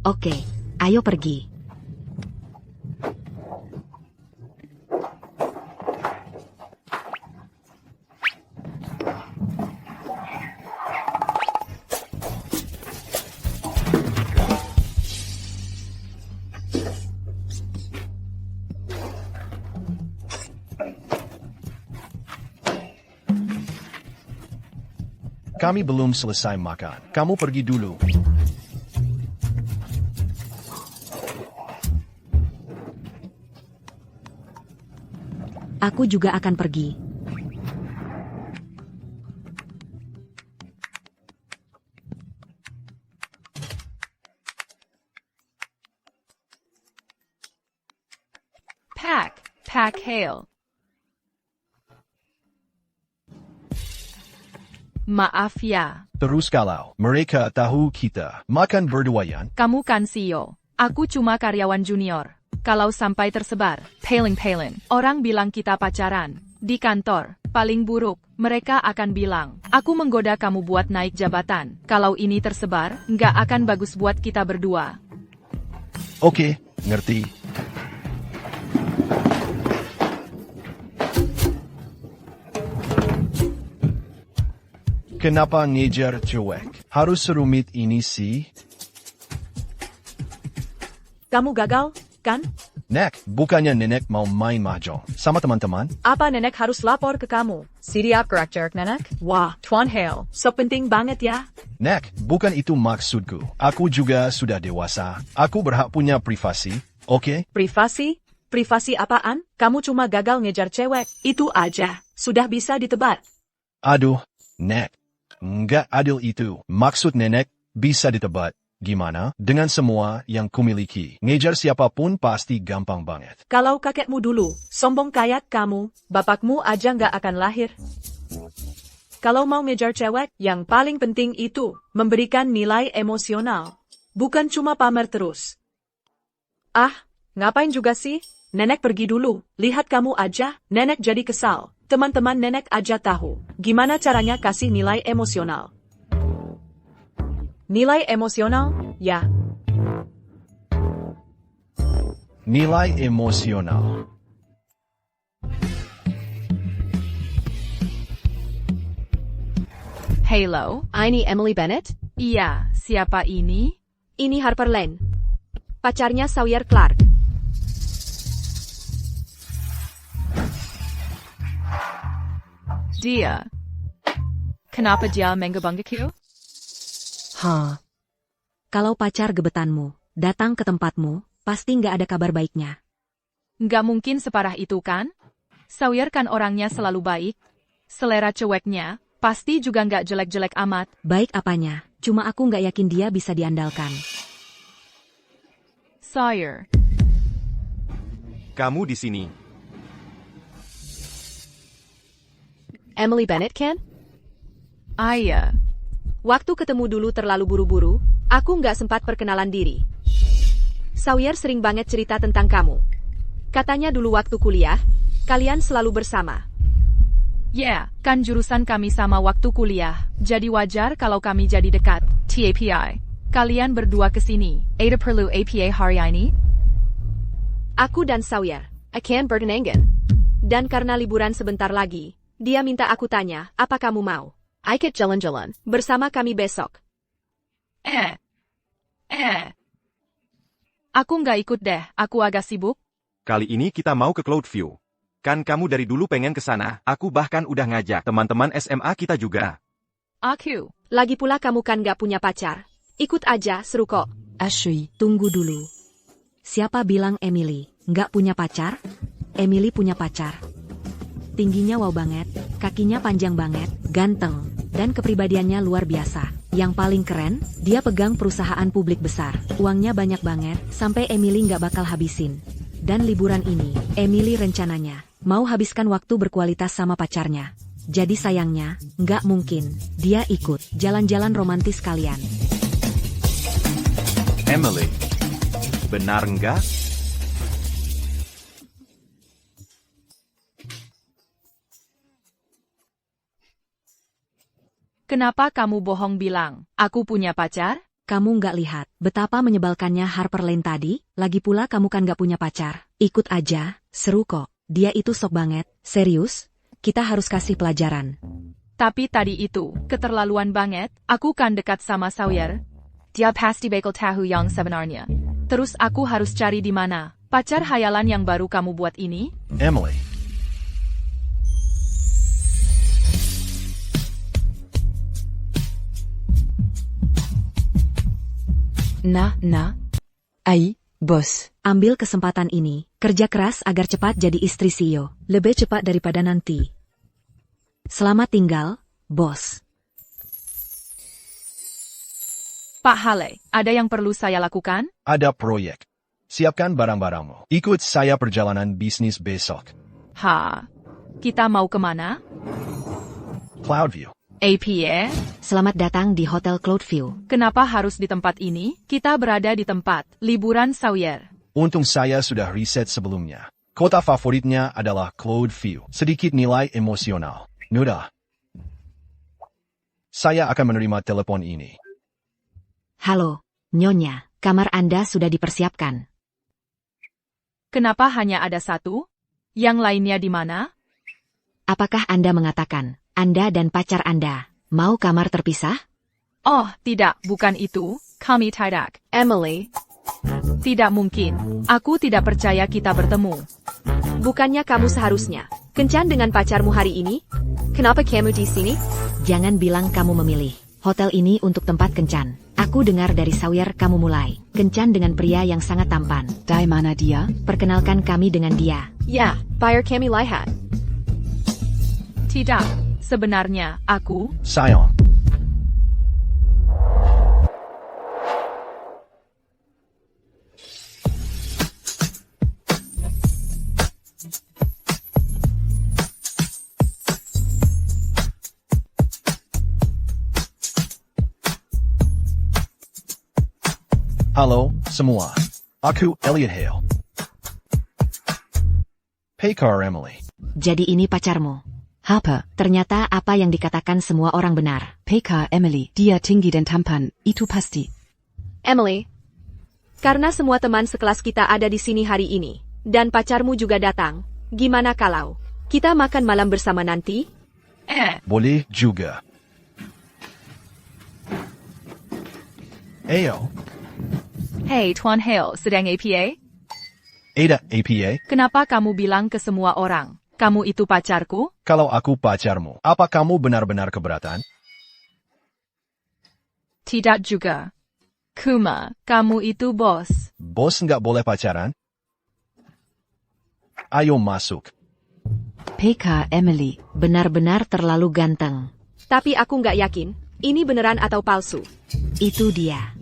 Oke, ayo pergi. Kami belum selesai makan. Kamu pergi dulu. Aku juga akan pergi. Pack hail. Maaf ya, Terus kalau mereka tahu kita makan berduaan, kamu kan CEO. Aku cuma karyawan junior. Kalau sampai tersebar, paling, orang bilang kita pacaran. Di kantor, paling buruk, mereka akan bilang, aku menggoda kamu buat naik jabatan. Kalau ini tersebar, nggak akan bagus buat kita berdua. oke, ngerti. Kenapa ngejar cewek? Harus serumit ini sih? Kamu gagal, kan? Nek, bukannya nenek mau main mahjong sama teman-teman? Apa nenek harus lapor ke kamu? Siap gerak nenek. Wah, Tuan Hale. sepenting banget ya. Nek, bukan itu maksudku. Aku juga sudah dewasa. Aku berhak punya privasi, oke? Privasi? Privasi apaan? Kamu cuma gagal ngejar cewek. Itu aja. Sudah bisa ditebak. Aduh, Nek. Nggak adil itu. Maksud nenek bisa ditebak. Gimana? Dengan semua yang kumiliki. Ngejar siapapun pasti gampang banget. Kalau kakekmu dulu, sombong kayak kamu, bapakmu aja nggak akan lahir. Kalau mau ngejar cewek, yang paling penting itu, memberikan nilai emosional. Bukan cuma pamer terus. Ah, ngapain juga sih? Nenek pergi dulu, lihat kamu aja, nenek jadi kesal. Teman-teman nenek aja tahu, gimana caranya kasih nilai emosional. Nilai emosional, ya. Nilai emosional. Halo, Ini Emily Bennett. iya, siapa ini? Ini Harper Lane. Pacarnya Sawyer Clark. Dia. Kenapa dia mengebanggaku? Kalau pacar gebetanmu datang ke tempatmu, pasti nggak ada kabar baiknya. Nggak mungkin separah itu kan? Sawyer kan orangnya selalu baik. Selera ceweknya, pasti juga nggak jelek-jelek amat. Baik apanya, cuma aku nggak yakin dia bisa diandalkan. Sawyer, Kamu di sini. Emily Bennett kan? Iya. Waktu ketemu dulu terlalu buru-buru, aku nggak sempat perkenalan diri. Sawyer sering banget cerita tentang kamu. Katanya dulu waktu kuliah, kalian selalu bersama. Yeah, kan jurusan kami sama waktu kuliah, jadi wajar kalau kami jadi dekat. TAPI. Kalian berdua kesini, ada perlu APA hari ini? Aku dan Sawyer akan berdenengan. Dan karena liburan sebentar lagi, dia minta aku tanya, apa kamu mau? Ikut jalan-jalan bersama kami besok. Aku nggak ikut deh, aku agak sibuk. Kali ini kita mau ke Cloudview. Kan kamu dari dulu pengen ke sana, aku bahkan udah ngajak teman-teman SMA kita juga. Aku. Lagi pula kamu kan gak punya pacar. Ikut aja, seru kok. Ashley, tunggu dulu. Siapa bilang Emily nggak punya pacar? Emily punya pacar. Tingginya wow banget, kakinya panjang banget, ganteng, dan kepribadiannya luar biasa. Yang paling keren, dia pegang perusahaan publik besar. Uangnya banyak banget, sampai Emily nggak bakal habisin. Dan liburan ini, Emily rencananya mau habiskan waktu berkualitas sama pacarnya. Jadi sayangnya, nggak mungkin dia ikut jalan-jalan romantis kalian. Emily. Benar enggak? Kenapa kamu bohong bilang, aku punya pacar? Kamu nggak lihat betapa menyebalkannya Harper Lane tadi? Lagi pula kamu kan nggak punya pacar. Ikut aja, seru kok. Dia itu sok banget. Serius? Kita harus kasih pelajaran. Tapi tadi itu, keterlaluan banget, aku kan dekat sama Sawyer. Dia pasti bakal tahu yang sebenarnya. Terus aku harus cari di mana pacar hayalan yang baru kamu buat ini? Emily. Bos. Ambil kesempatan ini, kerja keras agar cepat jadi istri CEO. Lebih cepat daripada nanti. Selamat tinggal, bos. Pak Hale, ada yang perlu saya lakukan? Ada proyek. Siapkan barang-barangmu. Ikut saya perjalanan bisnis besok. Kita mau kemana? Cloudview. APA? Selamat datang di Hotel Cloudview. Kenapa harus di tempat ini? Kita berada di tempat liburan Sawyer. Untung saya sudah riset sebelumnya. Kota favoritnya adalah Cloudview. Sedikit nilai emosional. Mudah. Saya akan menerima telepon ini. Halo, Nyonya. Kamar Anda sudah dipersiapkan. Kenapa hanya ada satu? Yang lainnya di mana? Apakah Anda mengatakan Anda dan pacar Anda mau kamar terpisah? Oh, tidak, bukan itu. Kami tidak. Emily, Tidak mungkin. Aku tidak percaya kita bertemu. bukannya kamu seharusnya kencan dengan pacarmu hari ini? Kenapa kamu di sini? Jangan bilang kamu memilih hotel ini untuk tempat kencan. Aku dengar dari Sawyer kamu mulai kencan dengan pria yang sangat tampan. Dari mana dia? Perkenalkan kami dengan dia. Ya, biar kami lihat. Tidak. Sebenarnya, aku... Sayang. Halo, semua. Aku Elliot Hale. Pacar Emily. Jadi ini pacarmu. Harper, ternyata apa yang dikatakan semua orang benar. PK Emily, dia tinggi dan tampan, itu pasti. Emily, karena semua teman sekelas kita ada di sini hari ini, dan pacarmu juga datang, gimana kalau kita makan malam bersama nanti? Boleh juga. Ayo, Hey, Tuan Hale, sedang APA? Ada APA? Kenapa kamu bilang ke semua orang, kamu itu pacarku? Kalau aku pacarmu, apa kamu benar-benar keberatan? Tidak juga. Kuma, kamu itu bos. Bos nggak boleh pacaran? Ayo masuk. PK Emily, benar-benar terlalu ganteng. Tapi aku nggak yakin, ini beneran atau palsu. Itu dia.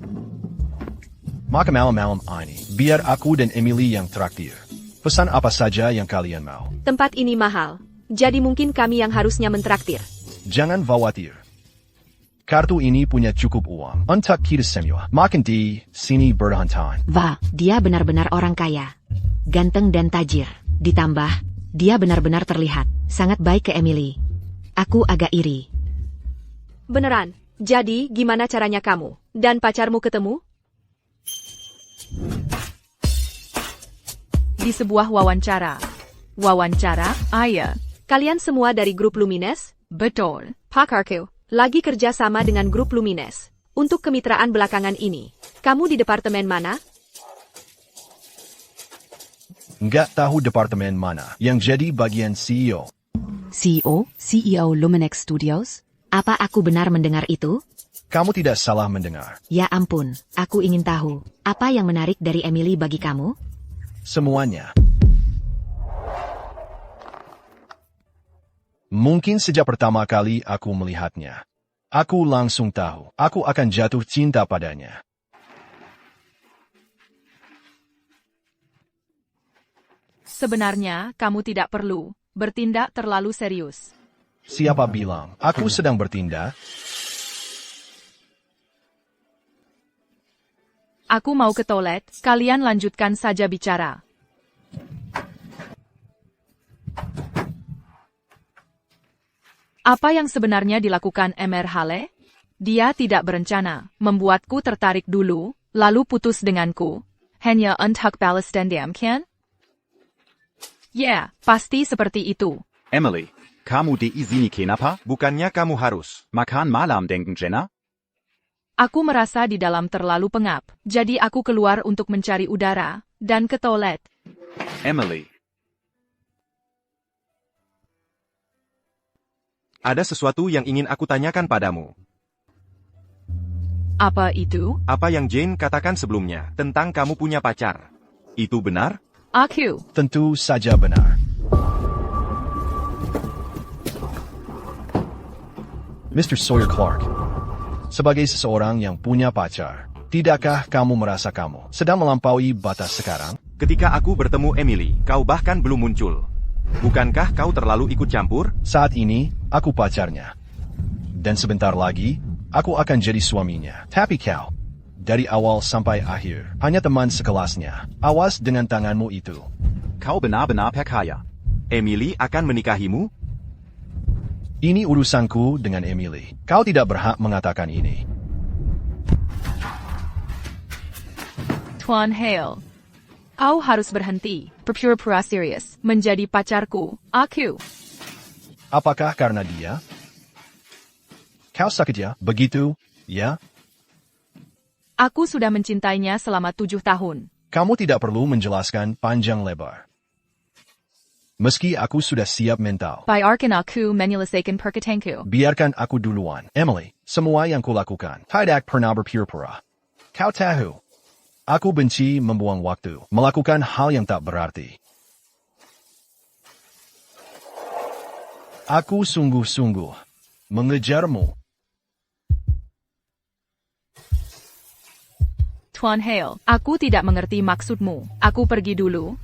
Maka malam-malam ini, biar aku dan Emily yang traktir. Pesan apa saja yang kalian mau. Tempat ini mahal, jadi mungkin kami yang harusnya mentraktir. Jangan khawatir. Kartu ini punya cukup uang. Untuk kita semua. Makan di sini berhantaan. Wah, dia benar-benar orang kaya. Ganteng dan tajir. Ditambah, dia benar-benar terlihat sangat baik ke Emily. Aku agak iri. Beneran, jadi gimana caranya kamu dan pacarmu ketemu? Di sebuah wawancara. Wawancara, Aya. Kalian semua dari grup Lumines? Betul. Pacarku, lagi kerja sama dengan grup Lumines. Untuk kemitraan belakangan ini, kamu di departemen mana? Nggak tahu departemen mana yang jadi bagian CEO. CEO Luminex Studios? Apa aku benar mendengar itu? Kamu tidak salah mendengar. Ya ampun, aku ingin tahu, apa yang menarik dari Emily bagi kamu? Semuanya. Mungkin sejak pertama kali aku melihatnya. Aku langsung tahu, aku akan jatuh cinta padanya. Sebenarnya, kamu tidak perlu bertindak terlalu serius. Siapa bilang, aku sedang bertindak? Aku mau ke toilet, kalian lanjutkan saja bicara. Apa yang sebenarnya dilakukan Emer Hale? Dia tidak berencana membuatku tertarik dulu, lalu putus denganku. Hanya untuk balas dendam, kan? Ya, pasti seperti itu. Emily, kamu di sini kenapa? Bukannya kamu harus. Makan malam denken Jenna? Aku merasa di dalam terlalu pengap, jadi aku keluar untuk mencari udara, dan ke toilet. Emily, Ada sesuatu yang ingin aku tanyakan padamu. Apa itu? Apa yang Jane katakan sebelumnya tentang kamu punya pacar? Itu benar? Aku. Tentu saja benar. Mr. Sawyer Clark, sebagai seseorang yang punya pacar, tidakkah kamu merasa kamu sedang melampaui batas sekarang? Ketika aku bertemu Emily, kau bahkan belum muncul. Bukankah kau terlalu ikut campur? Saat ini, aku pacarnya. Dan sebentar lagi, aku akan jadi suaminya. Tapi kau, dari awal sampai akhir, hanya teman sekelasnya. Awas dengan tanganmu itu. kau benar-benar perkaya. Emily akan menikahimu? Ini urusanku dengan Emily. Kau tidak berhak mengatakan ini. Tuan Hale. Kau harus berhenti, berpura-pura serius, menjadi pacarku. Aku. Apakah karena dia? Kau sakit ya? Begitu, ya? Aku sudah mencintainya selama 7 tahun. Kamu tidak perlu menjelaskan panjang lebar. Meski aku sudah siap mental. Biarkan aku menyelesaikan perkataanku. Biarkan aku duluan. Emily, semua yang kulakukan tidak pernah berpura-pura. Kau tahu, aku benci membuang waktu, melakukan hal yang tak berarti. Aku sungguh-sungguh mengejarmu. Tuan Hale, aku tidak mengerti maksudmu. Aku pergi dulu.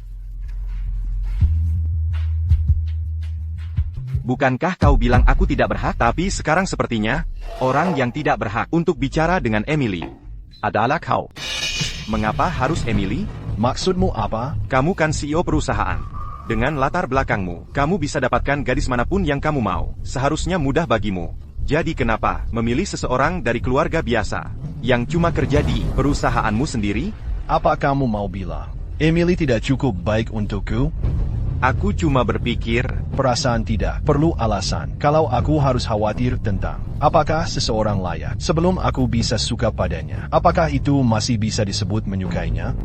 Bukankah kau bilang aku tidak berhak? Tapi sekarang sepertinya, orang yang tidak berhak untuk bicara dengan Emily Adalah kau. Mengapa harus Emily? Maksudmu apa? Kamu kan CEO perusahaan. Dengan latar belakangmu, kamu bisa dapatkan gadis manapun yang kamu mau. Seharusnya mudah bagimu. Jadi kenapa memilih seseorang dari keluarga biasa, yang cuma kerja di perusahaanmu sendiri? Apa kamu mau bilang Emily tidak cukup baik untukku? Aku cuma berpikir, Perasaan tidak perlu alasan. Kalau aku harus khawatir tentang apakah seseorang layak sebelum aku bisa suka padanya, apakah itu masih bisa disebut menyukainya?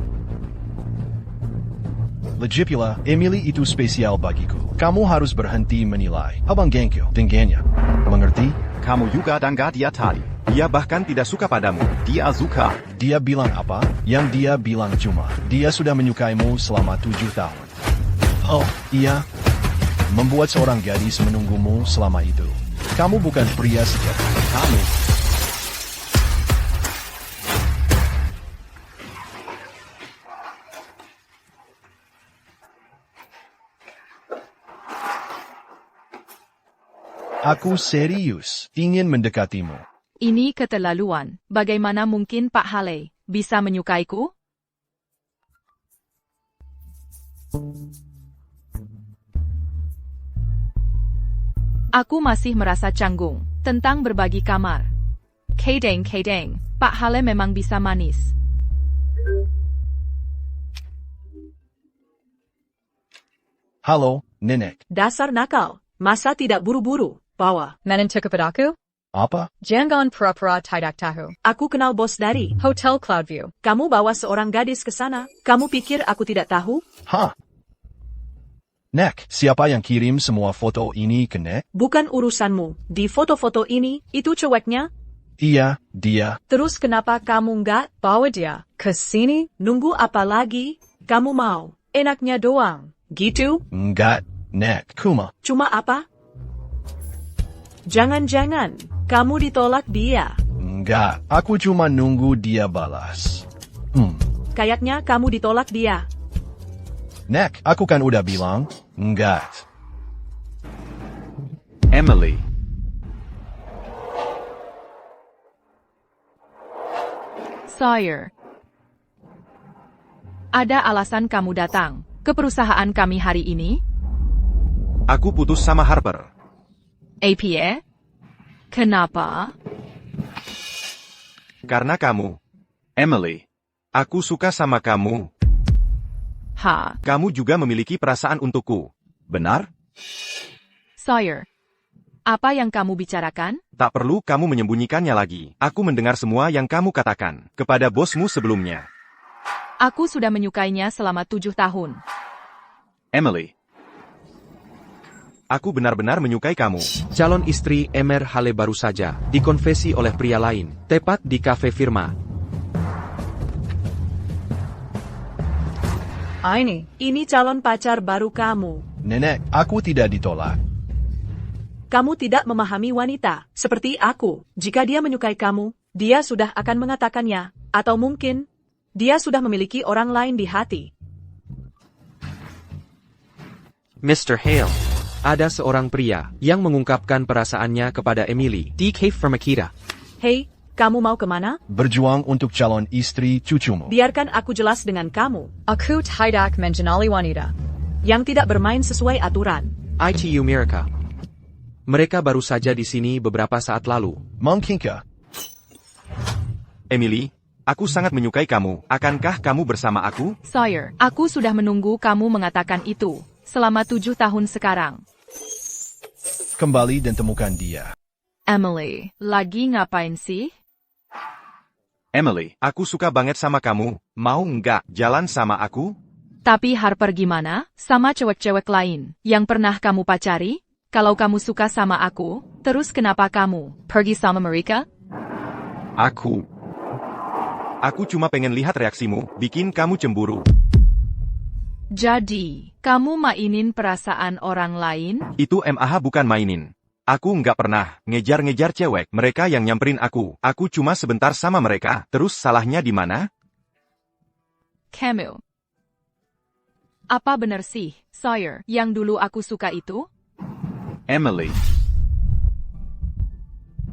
Lagipula, Emily itu spesial bagiku. Kamu harus berhenti menilai habang gengku tingginya. Mengerti? Kamu juga dengar dia tadi. dia bahkan tidak suka padamu. Dia suka. Dia bilang apa? Yang dia bilang cuma, dia sudah menyukaimu selama 7 tahun. Oh, iya. Membuat seorang gadis menunggumu selama itu. Kamu bukan pria sejati. Kamu. Aku serius ingin mendekatimu. Ini keterlaluan. Bagaimana mungkin Pak Hale bisa menyukaiku? Aku masih merasa canggung tentang berbagi kamar. Kadang, Pak Hale memang bisa manis. Halo, Nenek. Dasar nakal. Masa tidak buru-buru? Bawa. Menentuk padaku? Apa? Jangan pura-pura tidak tahu. Aku kenal bos dari. Hotel Cloudview. Kamu bawa seorang gadis ke sana. Kamu pikir aku tidak tahu? Hah? Nek, siapa yang kirim semua foto ini ke Nek? Bukan urusanmu. Di foto-foto ini, itu ceweknya? Iya, dia. Terus kenapa kamu nggak Bawa dia ke sini. nunggu apa lagi? Kamu mau enaknya doang. Gitu? Enggak, Nek. Kuma. Cuma apa? Jangan-jangan kamu ditolak dia. Enggak, aku cuma nunggu dia balas. Kayaknya kamu ditolak dia. Nek, aku kan udah bilang, enggak. Emily. Sawyer. Ada alasan kamu datang ke perusahaan kami hari ini? Aku putus sama Harper. APA? Kenapa? Karena kamu. Emily. Aku suka sama kamu. Kamu juga memiliki perasaan untukku. Benar? Sawyer. Apa yang kamu bicarakan? Tak perlu kamu menyembunyikannya lagi. Aku mendengar semua yang kamu katakan kepada bosmu sebelumnya. Aku sudah menyukainya selama 7 tahun. Emily. Aku benar-benar menyukai kamu. Calon istri Emer Hale baru saja dikonfesi oleh pria lain, tepat di kafe Firma. Ini calon pacar baru kamu. Nenek, aku tidak ditolak. Kamu tidak memahami wanita, seperti aku. Jika dia menyukai kamu, dia sudah akan mengatakannya. Atau mungkin, dia sudah memiliki orang lain di hati. Mr. Hale. Ada seorang pria yang mengungkapkan perasaannya kepada Emily di Cafe Firmakita. Hei, kamu mau kemana? Berjuang untuk calon istri cucumu. Biarkan aku jelas dengan kamu. Aku tidak mengenali wanita. Yang tidak bermain sesuai aturan. ITU Mirka. Mereka baru saja di sini beberapa saat lalu. Mungkinkah? Emily, aku sangat menyukai kamu. Akankah kamu bersama aku? Sawyer, aku sudah menunggu kamu mengatakan itu selama 7 tahun sekarang. Kembali dan temukan dia. Emily, lagi ngapain sih? Emily. Aku suka banget sama kamu. Mau nggak jalan sama aku? Tapi Harper gimana? Sama cewek-cewek lain yang pernah kamu pacari? Kalau kamu suka sama aku, terus kenapa kamu pergi sama mereka? Aku cuma pengen lihat reaksimu, bikin kamu cemburu. Jadi, kamu mainin perasaan orang lain? Itu MAH bukan mainin. Aku nggak pernah ngejar-ngejar cewek. Mereka yang nyamperin aku. Aku cuma sebentar sama mereka. Terus salahnya di mana? Kamu. Apa benar sih, Sawyer, yang dulu aku suka itu? Emily.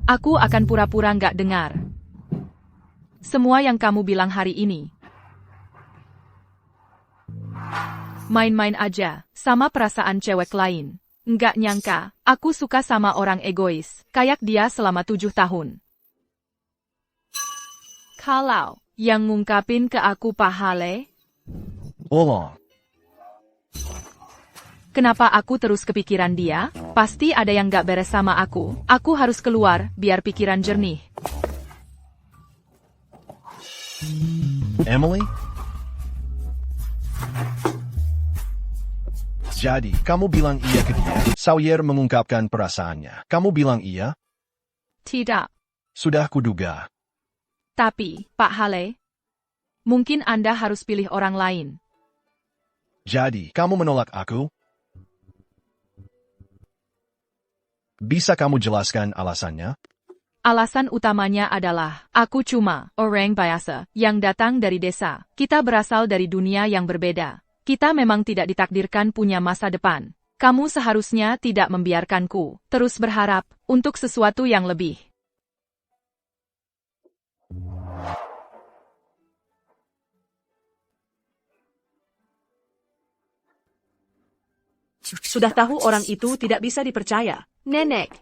Aku akan pura-pura nggak dengar semua yang kamu bilang hari ini. Main-main aja sama perasaan cewek lain. Nggak nyangka, aku suka sama orang egois, kayak dia selama 7 tahun. Kalau yang ngungkapin ke aku Pak Hale, kenapa aku terus kepikiran dia? Pasti ada yang nggak beres sama aku. Aku harus keluar, biar pikiran jernih. Emily? Jadi, kamu bilang iya ke dia. Sawyer mengungkapkan perasaannya. Kamu bilang iya? Tidak. Sudah kuduga. Tapi, Pak Hale, mungkin Anda harus pilih orang lain. Jadi, kamu menolak aku? Bisa kamu jelaskan alasannya? Alasan utamanya adalah, aku cuma orang biasa yang datang dari desa. Kita berasal dari dunia yang berbeda. Kita memang tidak ditakdirkan punya masa depan. Kamu seharusnya tidak membiarkanku terus berharap untuk sesuatu yang lebih. Sudah tahu orang itu tidak bisa dipercaya. Nenek,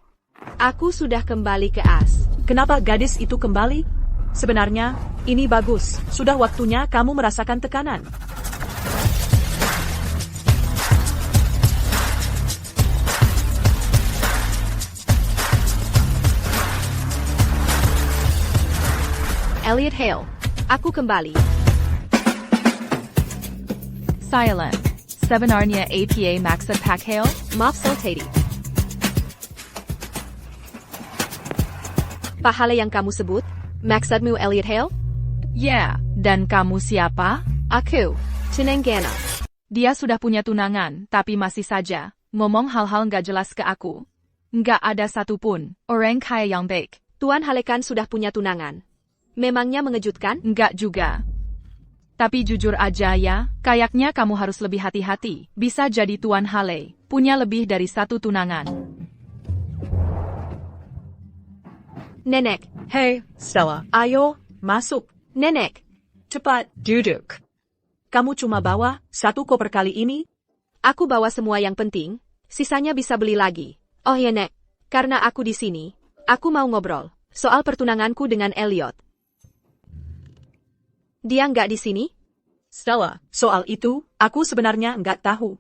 aku sudah kembali ke AS. Kenapa gadis itu kembali? Sebenarnya, ini bagus. Sudah waktunya kamu merasakan tekanan. Elliot Hale, aku kembali. Silent. Sebenarnya APA maksud Pak Hale? Maaf Teddy. Pak Hale yang kamu sebut, maksudmu Elliot Hale? Ya, dan kamu siapa? Aku, Tunanggana. Dia sudah punya tunangan, tapi masih saja ngomong hal-hal nggak jelas ke aku. Nggak ada satupun orang kaya yang baik. Tuan Hale kan sudah punya tunangan. Memangnya mengejutkan? Nggak juga. Tapi jujur aja ya, kayaknya kamu harus lebih hati-hati. Bisa jadi Tuan Hale punya lebih dari satu tunangan. Nenek. Hey, Stella. Ayo, masuk. Nenek. Cepat. Duduk. kamu cuma bawa 1 koper kali ini? Aku bawa semua yang penting, sisanya bisa beli lagi. Oh ya Nek, karena aku di sini, aku mau ngobrol soal pertunanganku dengan Elliot. Dia nggak di sini? Stella, soal itu, aku sebenarnya nggak tahu.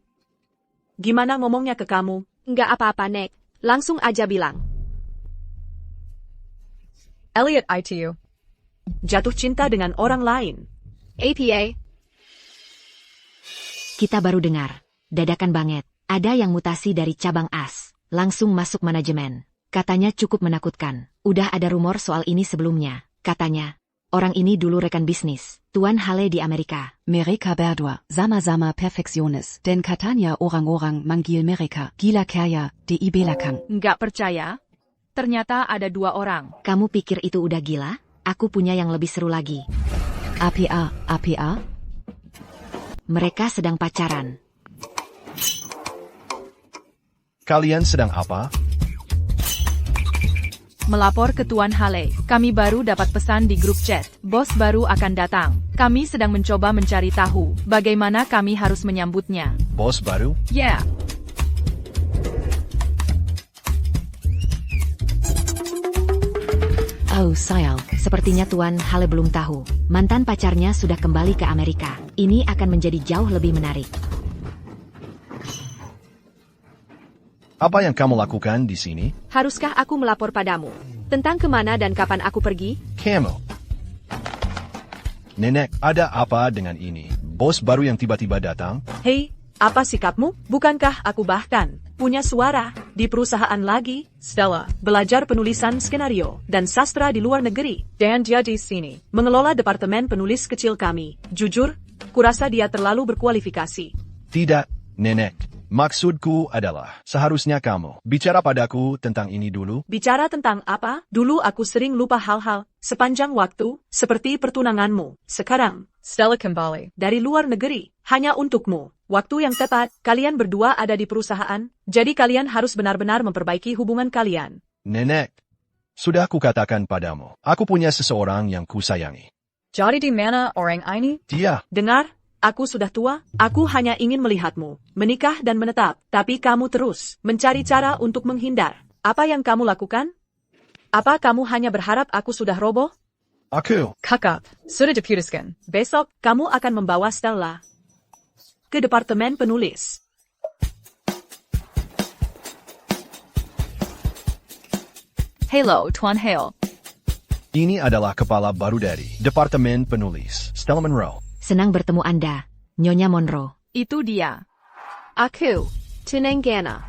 Gimana ngomongnya ke kamu? Nggak apa-apa Nek, langsung aja bilang. Elliot ITU. Jatuh cinta dengan orang lain. APA, Kita baru dengar. Dadakan banget. Ada yang mutasi dari cabang AS. Langsung masuk manajemen. Katanya cukup menakutkan. Udah ada rumor soal ini sebelumnya. Katanya, orang ini dulu rekan bisnis. Tuan Hale di Amerika. Mereka berdua, sama-sama perfeksionis. Dan katanya orang-orang manggil mereka gila kaya di belakang. Nggak percaya? Ternyata ada 2 orang. Kamu pikir itu udah gila? Aku punya yang lebih seru lagi. APA? Mereka sedang pacaran. Kalian sedang apa? Melapor ke Tuan Hale. Kami baru dapat pesan di grup chat. Bos baru akan datang. Kami sedang mencoba mencari tahu bagaimana kami harus menyambutnya. Bos baru? Yeah. Oh sayang, sepertinya Tuan Hale belum tahu. Mantan pacarnya sudah kembali ke Amerika. Ini akan menjadi jauh lebih menarik. Apa yang kamu lakukan di sini? haruskah aku melapor padamu? Tentang kemana dan kapan aku pergi? Kamu. Nenek, ada apa dengan ini? Bos baru yang tiba-tiba datang? Hei, apa sikapmu? Bukankah aku bahkan punya suara di perusahaan lagi? Stella. Belajar penulisan skenario dan sastra di luar negeri. Dan dia di sini. Mengelola departemen penulis kecil kami. Jujur, kurasa dia terlalu berkualifikasi. Tidak, Nenek. Maksudku adalah, seharusnya kamu bicara padaku tentang ini dulu. Bicara tentang apa? Dulu aku sering lupa hal-hal sepanjang waktu, seperti pertunanganmu. Sekarang, Stella kembali. dari luar negeri, hanya untukmu. Waktu yang tepat, kalian berdua ada di perusahaan, jadi kalian harus benar-benar memperbaiki hubungan kalian. Nenek, sudah kukatakan padamu, aku punya seseorang yang kusayangi. Jadi di mana orang ini? Dia, Dengar, aku sudah tua, aku hanya ingin melihatmu menikah dan menetap, tapi kamu terus mencari cara untuk menghindar. Apa yang kamu lakukan? Apa kamu hanya berharap aku sudah roboh? aku, Kakak. Sudah diputuskan. Besok, kamu akan membawa Stella ke departemen penulis. Hello, Tuan Hale. ini adalah kepala baru dari Departemen Penulis, Stella Monroe. Senang bertemu Anda, Nyonya Monroe. Itu dia. Aku, Tunanggana.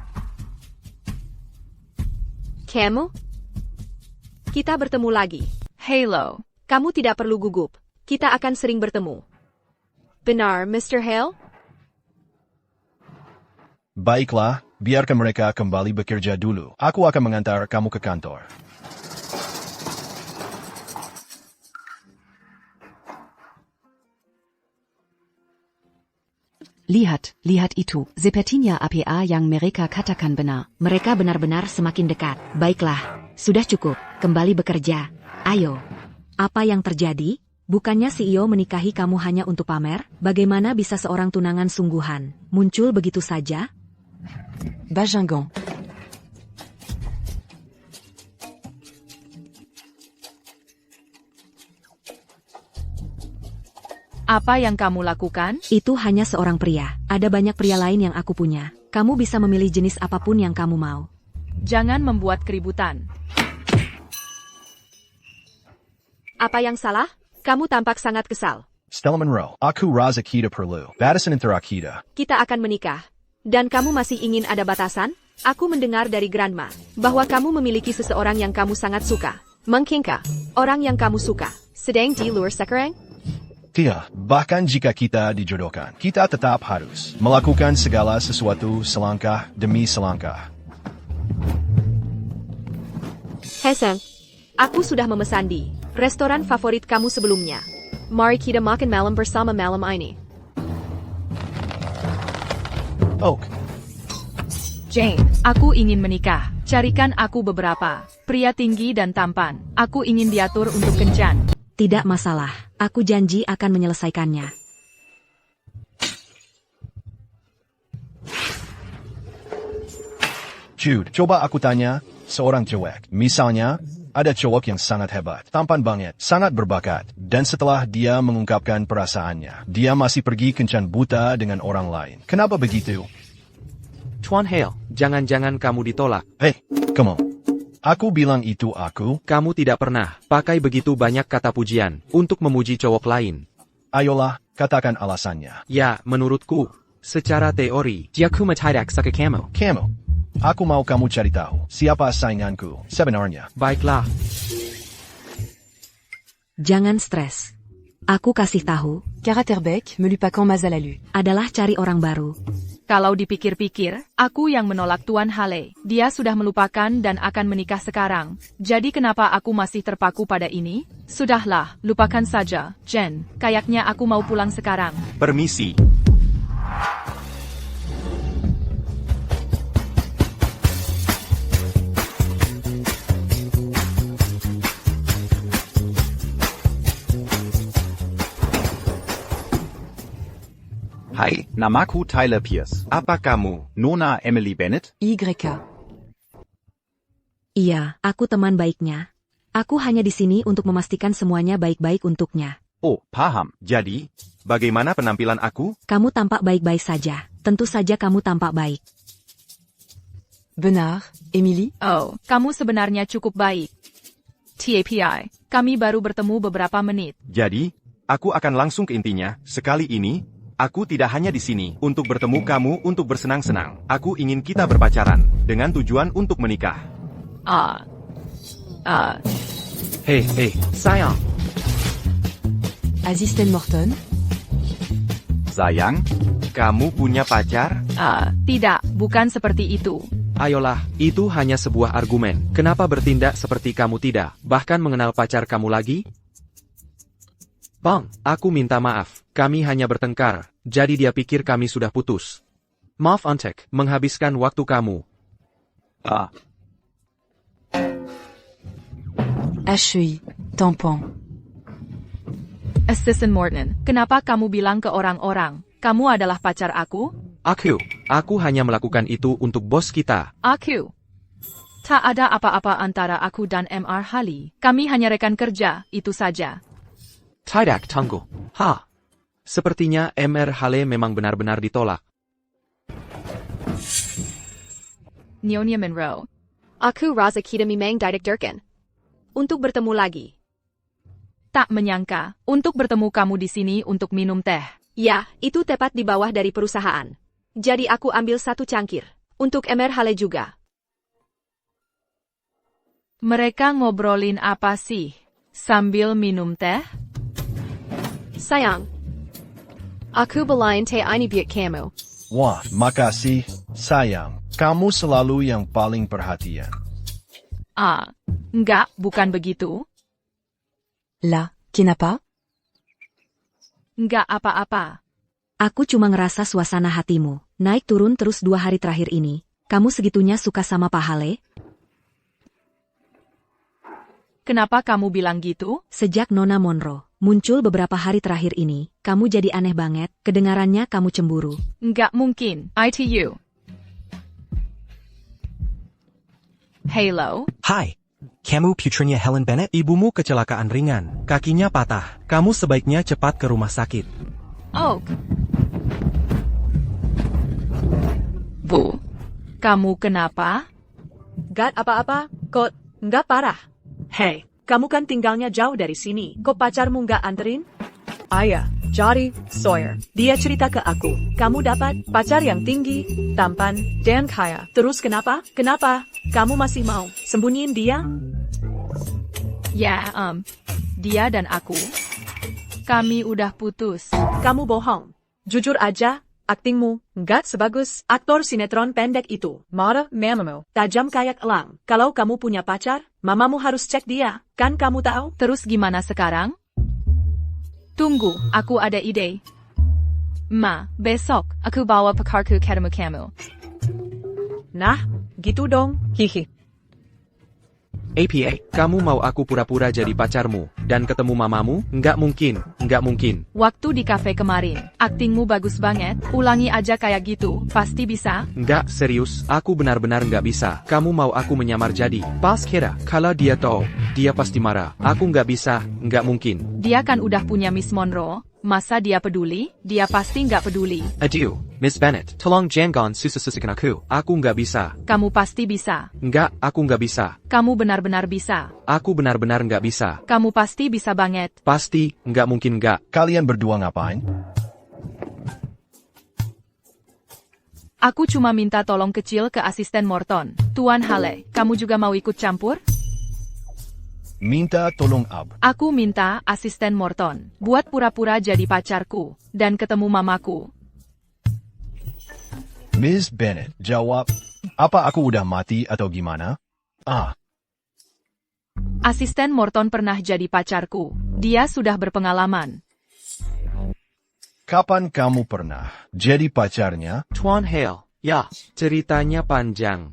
Kamu? Kita bertemu lagi. Halo. Kamu tidak perlu gugup. Kita akan sering bertemu. Benar, Mr. Hale? Baiklah, biarkan mereka kembali bekerja dulu. Aku akan mengantar kamu ke kantor. Lihat itu, sepertinya APA yang mereka katakan benar. Mereka benar-benar semakin dekat. Baiklah, sudah cukup. Kembali bekerja. Ayo. Apa yang terjadi? Bukannya CEO menikahi kamu hanya untuk pamer? Bagaimana bisa seorang tunangan sungguhan muncul begitu saja? Bajingan. Apa yang kamu lakukan? Itu hanya seorang pria. Ada banyak pria lain yang aku punya. Kamu bisa memilih jenis apapun yang kamu mau. Jangan membuat keributan. Apa yang salah? Kamu tampak sangat kesal. Stella Monroe, aku rasa kita perlu batasan antara kita. Kita akan menikah. Dan kamu masih ingin ada batasan? Aku mendengar dari Grandma bahwa kamu memiliki seseorang yang kamu sangat suka. Mungkinkah orang yang kamu suka sedang di luar sekarang? Tidak, bahkan jika kita dijodohkan, kita tetap harus melakukan segala sesuatu selangkah demi selangkah. Heseng, aku sudah memesan di restoran favorit kamu sebelumnya. Mari kita makan malam bersama malam ini. Oak, Jane, aku ingin menikah. Carikan aku beberapa pria tinggi dan tampan. Aku ingin diatur untuk kencan. Tidak masalah. Aku janji akan menyelesaikannya. Jude, coba aku tanya, seorang cewek. Misalnya, ada cowok yang sangat hebat, tampan banget, sangat berbakat, dan setelah dia mengungkapkan perasaannya, dia masih pergi kencan buta dengan orang lain. Kenapa begitu? Tuan Hale, jangan-jangan kamu ditolak. Hey, come on. Aku bilang itu aku. Kamu tidak pernah pakai begitu banyak kata pujian untuk memuji cowok lain. Ayolah, katakan alasannya. Ya, menurutku, secara teori, Jakuma tidak suka kamu. Kamu. Aku mau kamu cari tahu siapa sainganku sebenarnya. Baiklah. Jangan stres. Aku kasih tahu, Karaterbeck, me lupakan Mazalalu. adalah cari orang baru. Kalau dipikir-pikir, aku yang menolak Tuan Hale. Dia sudah melupakan dan akan menikah sekarang. Jadi kenapa aku masih terpaku pada ini? Sudahlah, lupakan saja, Jen. Kayaknya aku mau pulang sekarang. Permisi. Hi, namaku Tyler Pierce. Apa kamu? Nona Emily Bennett? YK. Iya, aku teman baiknya. Aku hanya di sini untuk memastikan semuanya baik-baik untuknya. Oh, paham. Jadi, bagaimana penampilan aku? Kamu tampak baik-baik saja. Tentu saja kamu tampak baik. Benar, Emily? Oh, kamu sebenarnya cukup baik. TAPI, kami baru bertemu beberapa menit. Jadi, aku akan langsung ke intinya. Sekali ini, aku tidak hanya di sini untuk bertemu kamu untuk bersenang-senang. Aku ingin kita berpacaran dengan tujuan untuk menikah. Hei, sayang. Asisten Morton? Sayang? Kamu punya pacar? Tidak, bukan seperti itu. Ayolah, itu hanya sebuah argumen. Kenapa bertindak seperti kamu tidak, bahkan mengenal pacar kamu lagi? Bang, aku minta maaf. Kami hanya bertengkar, jadi dia pikir kami sudah putus. Maaf untuk menghabiskan waktu kamu. Ashui, tampon. Assistant Morton, kenapa kamu bilang ke orang-orang, kamu adalah pacar aku? Aku hanya melakukan itu untuk bos kita. Aku. Tak ada apa-apa antara aku dan Mr. Hale. Kami hanya rekan kerja, itu saja. Tidak tunggu. Sepertinya Mr. Hale memang benar-benar ditolak. Nyonya Monroe. Aku rasa kita memang tidak Durkin. Untuk bertemu lagi. Tak menyangka, untuk bertemu kamu di sini untuk minum teh. Ya, itu tepat di bawah dari perusahaan. Jadi aku ambil satu cangkir. Untuk Mr. Hale juga. Mereka ngobrolin apa sih? Sambil minum teh? Sayang. Aku belain teh ini buat kamu. Wah, makasih, sayang. Kamu selalu yang paling perhatian. Enggak, bukan begitu. Là, kenapa? Enggak apa-apa. Aku cuma ngerasa suasana hatimu naik turun terus 2 hari terakhir ini. Kamu segitunya suka sama Pak Hale? Kenapa kamu bilang gitu? Sejak Nona Monroe muncul beberapa hari terakhir ini, kamu jadi aneh banget. Kedengarannya kamu cemburu. Enggak mungkin. ITU. Halo? Hai, kamu putrinya Helen Bennett? Ibumu kecelakaan ringan, kakinya patah. Kamu sebaiknya cepat ke rumah sakit. Oh. Bu, kamu kenapa? Gak apa-apa, kok nggak parah. Hei, kamu kan tinggalnya jauh dari sini. Kok pacarmu nggak anterin? Ayah, jadi, Sawyer. Dia cerita ke aku. Kamu dapat pacar yang tinggi, tampan, dan kaya. Terus kenapa? Kenapa? Kamu masih mau sembunyiin dia? Ya, dia dan aku. Kami udah putus. Kamu bohong. Jujur aja, aktingmu nggak sebagus aktor sinetron pendek itu. Mata mamamu tajam kayak elang. Kalau kamu punya pacar, mamamu harus cek dia. Kan kamu tahu? Terus gimana sekarang? Tunggu, aku ada ide. Ma, besok aku bawa pacarku ketemu kamu. Nah, gitu dong. Hihi. APA, kamu mau aku pura-pura jadi pacarmu, dan ketemu mamamu? Nggak mungkin, nggak mungkin. Waktu di kafe kemarin, aktingmu bagus banget, ulangi aja kayak gitu, pasti bisa. Nggak, serius, aku benar-benar nggak bisa. Kamu mau aku menyamar jadi pas kira, kalau dia tahu, dia pasti marah. Aku nggak bisa, nggak mungkin. Dia kan udah punya Miss Monroe, masa dia peduli? Dia pasti nggak peduli. Aduh, Miss Bennett, tolong jangan susah-susahkan aku. Aku nggak bisa. Kamu pasti bisa. Nggak, aku nggak bisa. Kamu benar-benar bisa. Aku benar-benar nggak bisa. Kamu pasti bisa banget. Pasti, nggak mungkin nggak. Kalian berdua ngapain? Aku cuma minta tolong kecil ke asisten Morton. Tuan Hale, kamu juga mau ikut campur? Minta tolong Ab. Aku minta asisten Morton buat pura-pura jadi pacarku dan ketemu mamaku. Miss Bennett, jawab. Apa aku udah mati atau gimana? Asisten Morton pernah jadi pacarku. Dia sudah berpengalaman. Kapan kamu pernah jadi pacarnya? Tuan Hale, ya, ceritanya panjang.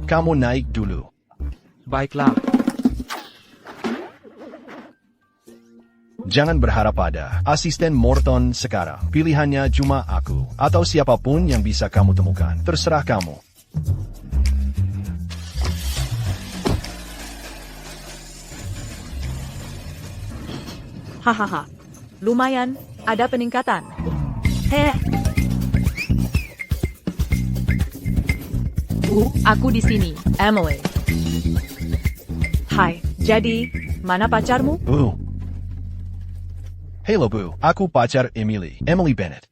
Kamu naik dulu. Baiklah. Jangan berharap pada asisten Morton sekarang. Pilihannya cuma aku, atau siapapun yang bisa kamu temukan. Terserah kamu. Hahaha. Lumayan, ada peningkatan. Heh. Aku di sini. Emily. Hai, jadi, mana pacarmu? Bu. Halo Bu, aku pacar Emily. Emily Bennett.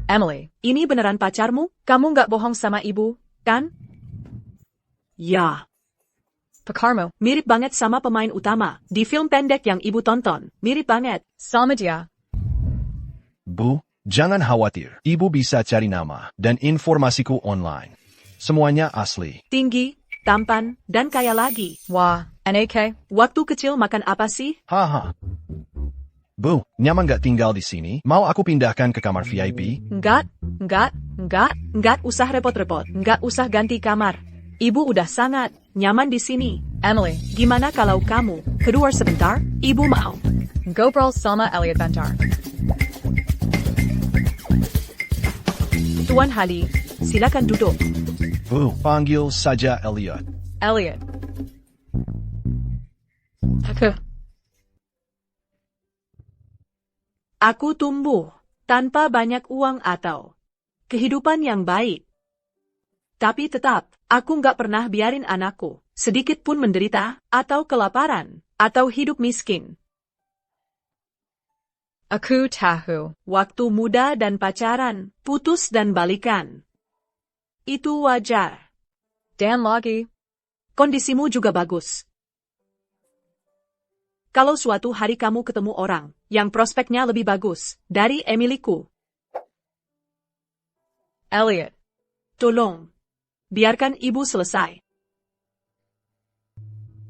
Emily, ini beneran pacarmu? Kamu nggak bohong sama ibu, kan? Ya. Pacarmo. Mirip banget sama pemain utama di film pendek yang ibu tonton. Mirip banget. Sama dia. Bu, jangan khawatir. Ibu bisa cari nama dan informasiku online. Semuanya asli. Tinggi, tampan, dan kaya lagi. Wah, NAK. Waktu kecil makan apa sih? Haha. Bu, nyaman gak tinggal di sini? Mau aku pindahkan ke kamar VIP? Enggak usah repot-repot. Enggak usah ganti kamar. Ibu udah sangat nyaman di sini. Emily. Gimana kalau kamu keluar sebentar? Ibu mau. Gobral sama Elliot Bentar. Tuan Hali, silakan duduk. Bu, panggil saja Elliot. Elliot. Aku tumbuh tanpa banyak uang atau kehidupan yang baik. Tapi tetap, aku nggak pernah biarin anakku sedikit pun menderita, atau kelaparan, atau hidup miskin. Aku tahu. Waktu muda dan pacaran, putus dan balikan. Itu wajar. Dan lagi. Kondisimu juga bagus. Kalau suatu hari kamu ketemu orang yang prospeknya lebih bagus dari Emilyku. Elliot. Tolong, biarkan ibu selesai.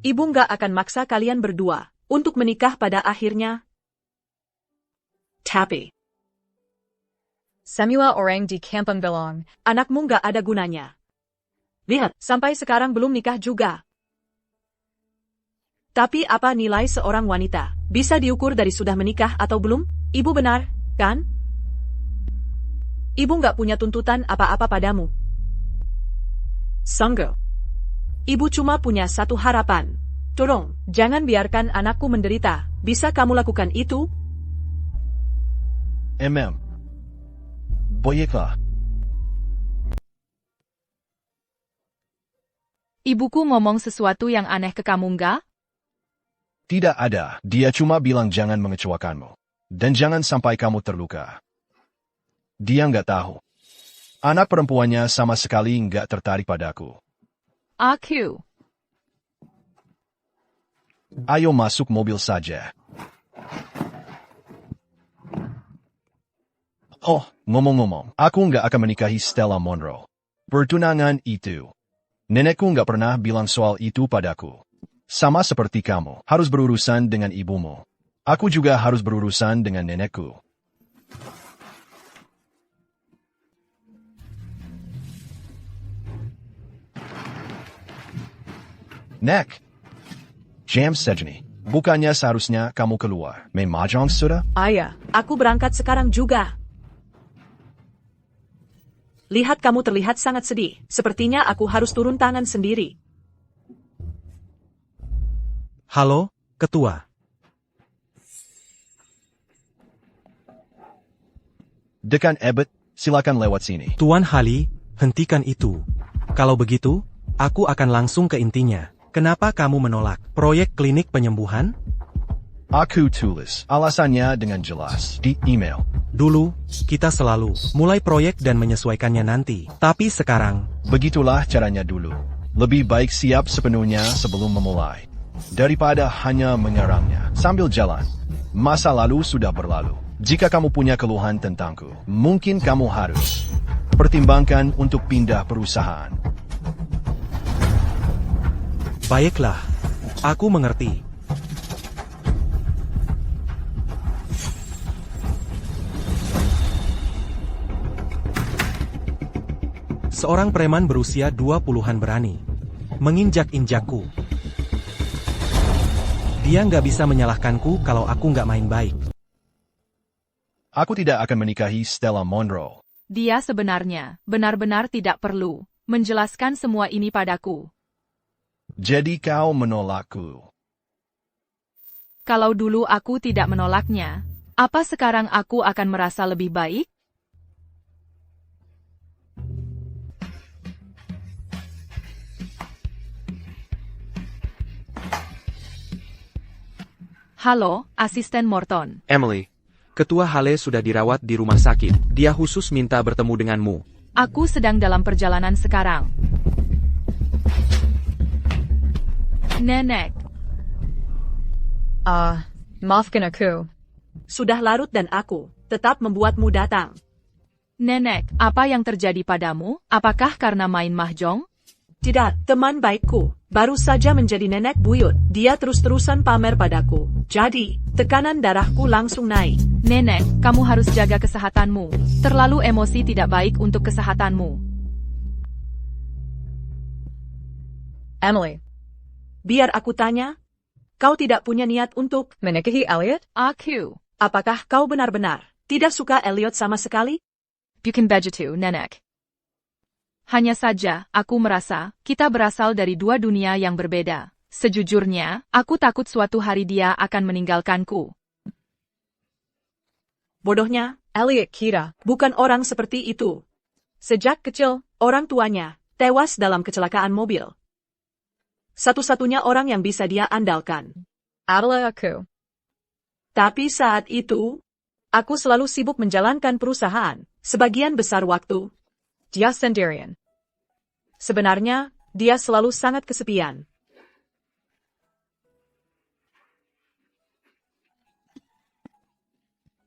Ibu nggak akan maksa kalian berdua untuk menikah pada akhirnya. Tapi, Semua orang di kampung bilang, anakmu nggak ada gunanya. Lihat, sampai sekarang belum nikah juga. Tapi apa nilai seorang wanita? Bisa diukur dari sudah menikah atau belum? Ibu benar, kan? Ibu nggak punya tuntutan apa-apa padamu. Sanggo. Ibu cuma punya satu harapan. Tolong, jangan biarkan anakku menderita. Bisa kamu lakukan itu? Baiklah. Ibuku ngomong sesuatu yang aneh ke kamu nggak? Tidak ada. Dia cuma bilang jangan mengecewakanmu. Dan jangan sampai kamu terluka. Dia nggak tahu. Anak perempuannya sama sekali nggak tertarik padaku. Aku. Ayo masuk mobil saja. Oh, ngomong-ngomong, aku nggak akan menikahi Stella Monroe. Pertunangan itu. Nenekku nggak pernah bilang soal itu padaku. Sama seperti kamu, harus berurusan dengan ibumu. Aku juga harus berurusan dengan nenekku. Nek. Jam sejeni. Bukannya seharusnya kamu keluar. Main mahjong sudah? Ayah, aku berangkat sekarang juga. Lihat kamu terlihat sangat sedih. Sepertinya aku harus turun tangan sendiri. Halo, Ketua. Dekan Ebet, silakan lewat sini. Tuan Hali, hentikan itu. Kalau begitu, aku akan langsung ke intinya. Kenapa kamu menolak proyek klinik penyembuhan? Aku tulis alasannya dengan jelas di email. Dulu, kita selalu mulai proyek dan menyesuaikannya nanti. Tapi sekarang, Begitulah caranya dulu. Lebih baik siap sepenuhnya sebelum memulai. Daripada hanya mengerangnya sambil jalan. Masa lalu sudah berlalu. Jika kamu punya keluhan tentangku, mungkin kamu harus pertimbangkan untuk pindah perusahaan. baiklah. Aku mengerti. Seorang preman berusia 20-an berani menginjak-injakku. Dia nggak bisa menyalahkanku kalau aku nggak main baik. Aku tidak akan menikahi Stella Monroe. Dia sebenarnya benar-benar tidak perlu menjelaskan semua ini padaku. Jadi kau menolakku. Kalau dulu aku tidak menolaknya, apa sekarang aku akan merasa lebih baik? Halo, Asisten Morton. Emily, Ketua Hale sudah dirawat di rumah sakit. Dia khusus minta bertemu denganmu. Aku sedang dalam perjalanan sekarang. Nenek. Maafkan aku. Sudah larut dan aku tetap membuatmu datang. Nenek, apa yang terjadi padamu? Apakah karena main mahjong? Tidak, teman baikku. Baru saja menjadi nenek buyut. Dia terus-terusan pamer padaku. Jadi, tekanan darahku langsung naik. Nenek, kamu harus jaga kesehatanmu. Terlalu emosi tidak baik untuk kesehatanmu. Emily, Biar aku tanya, kau tidak punya niat untuk menikahi Elliot? Aku. apakah kau benar-benar tidak suka Elliot sama sekali? Bukan begitu, Nenek. Hanya saja, aku merasa, kita berasal dari dua dunia yang berbeda. Sejujurnya, aku takut suatu hari dia akan meninggalkanku. Bodohnya, Elliot kira bukan orang seperti itu. Sejak kecil, orang tuanya tewas dalam kecelakaan mobil. Satu-satunya orang yang bisa dia andalkan. adalah aku. Tapi saat itu, aku selalu sibuk menjalankan perusahaan, sebagian besar waktu. Dia sendirian. Sebenarnya, dia selalu sangat kesepian.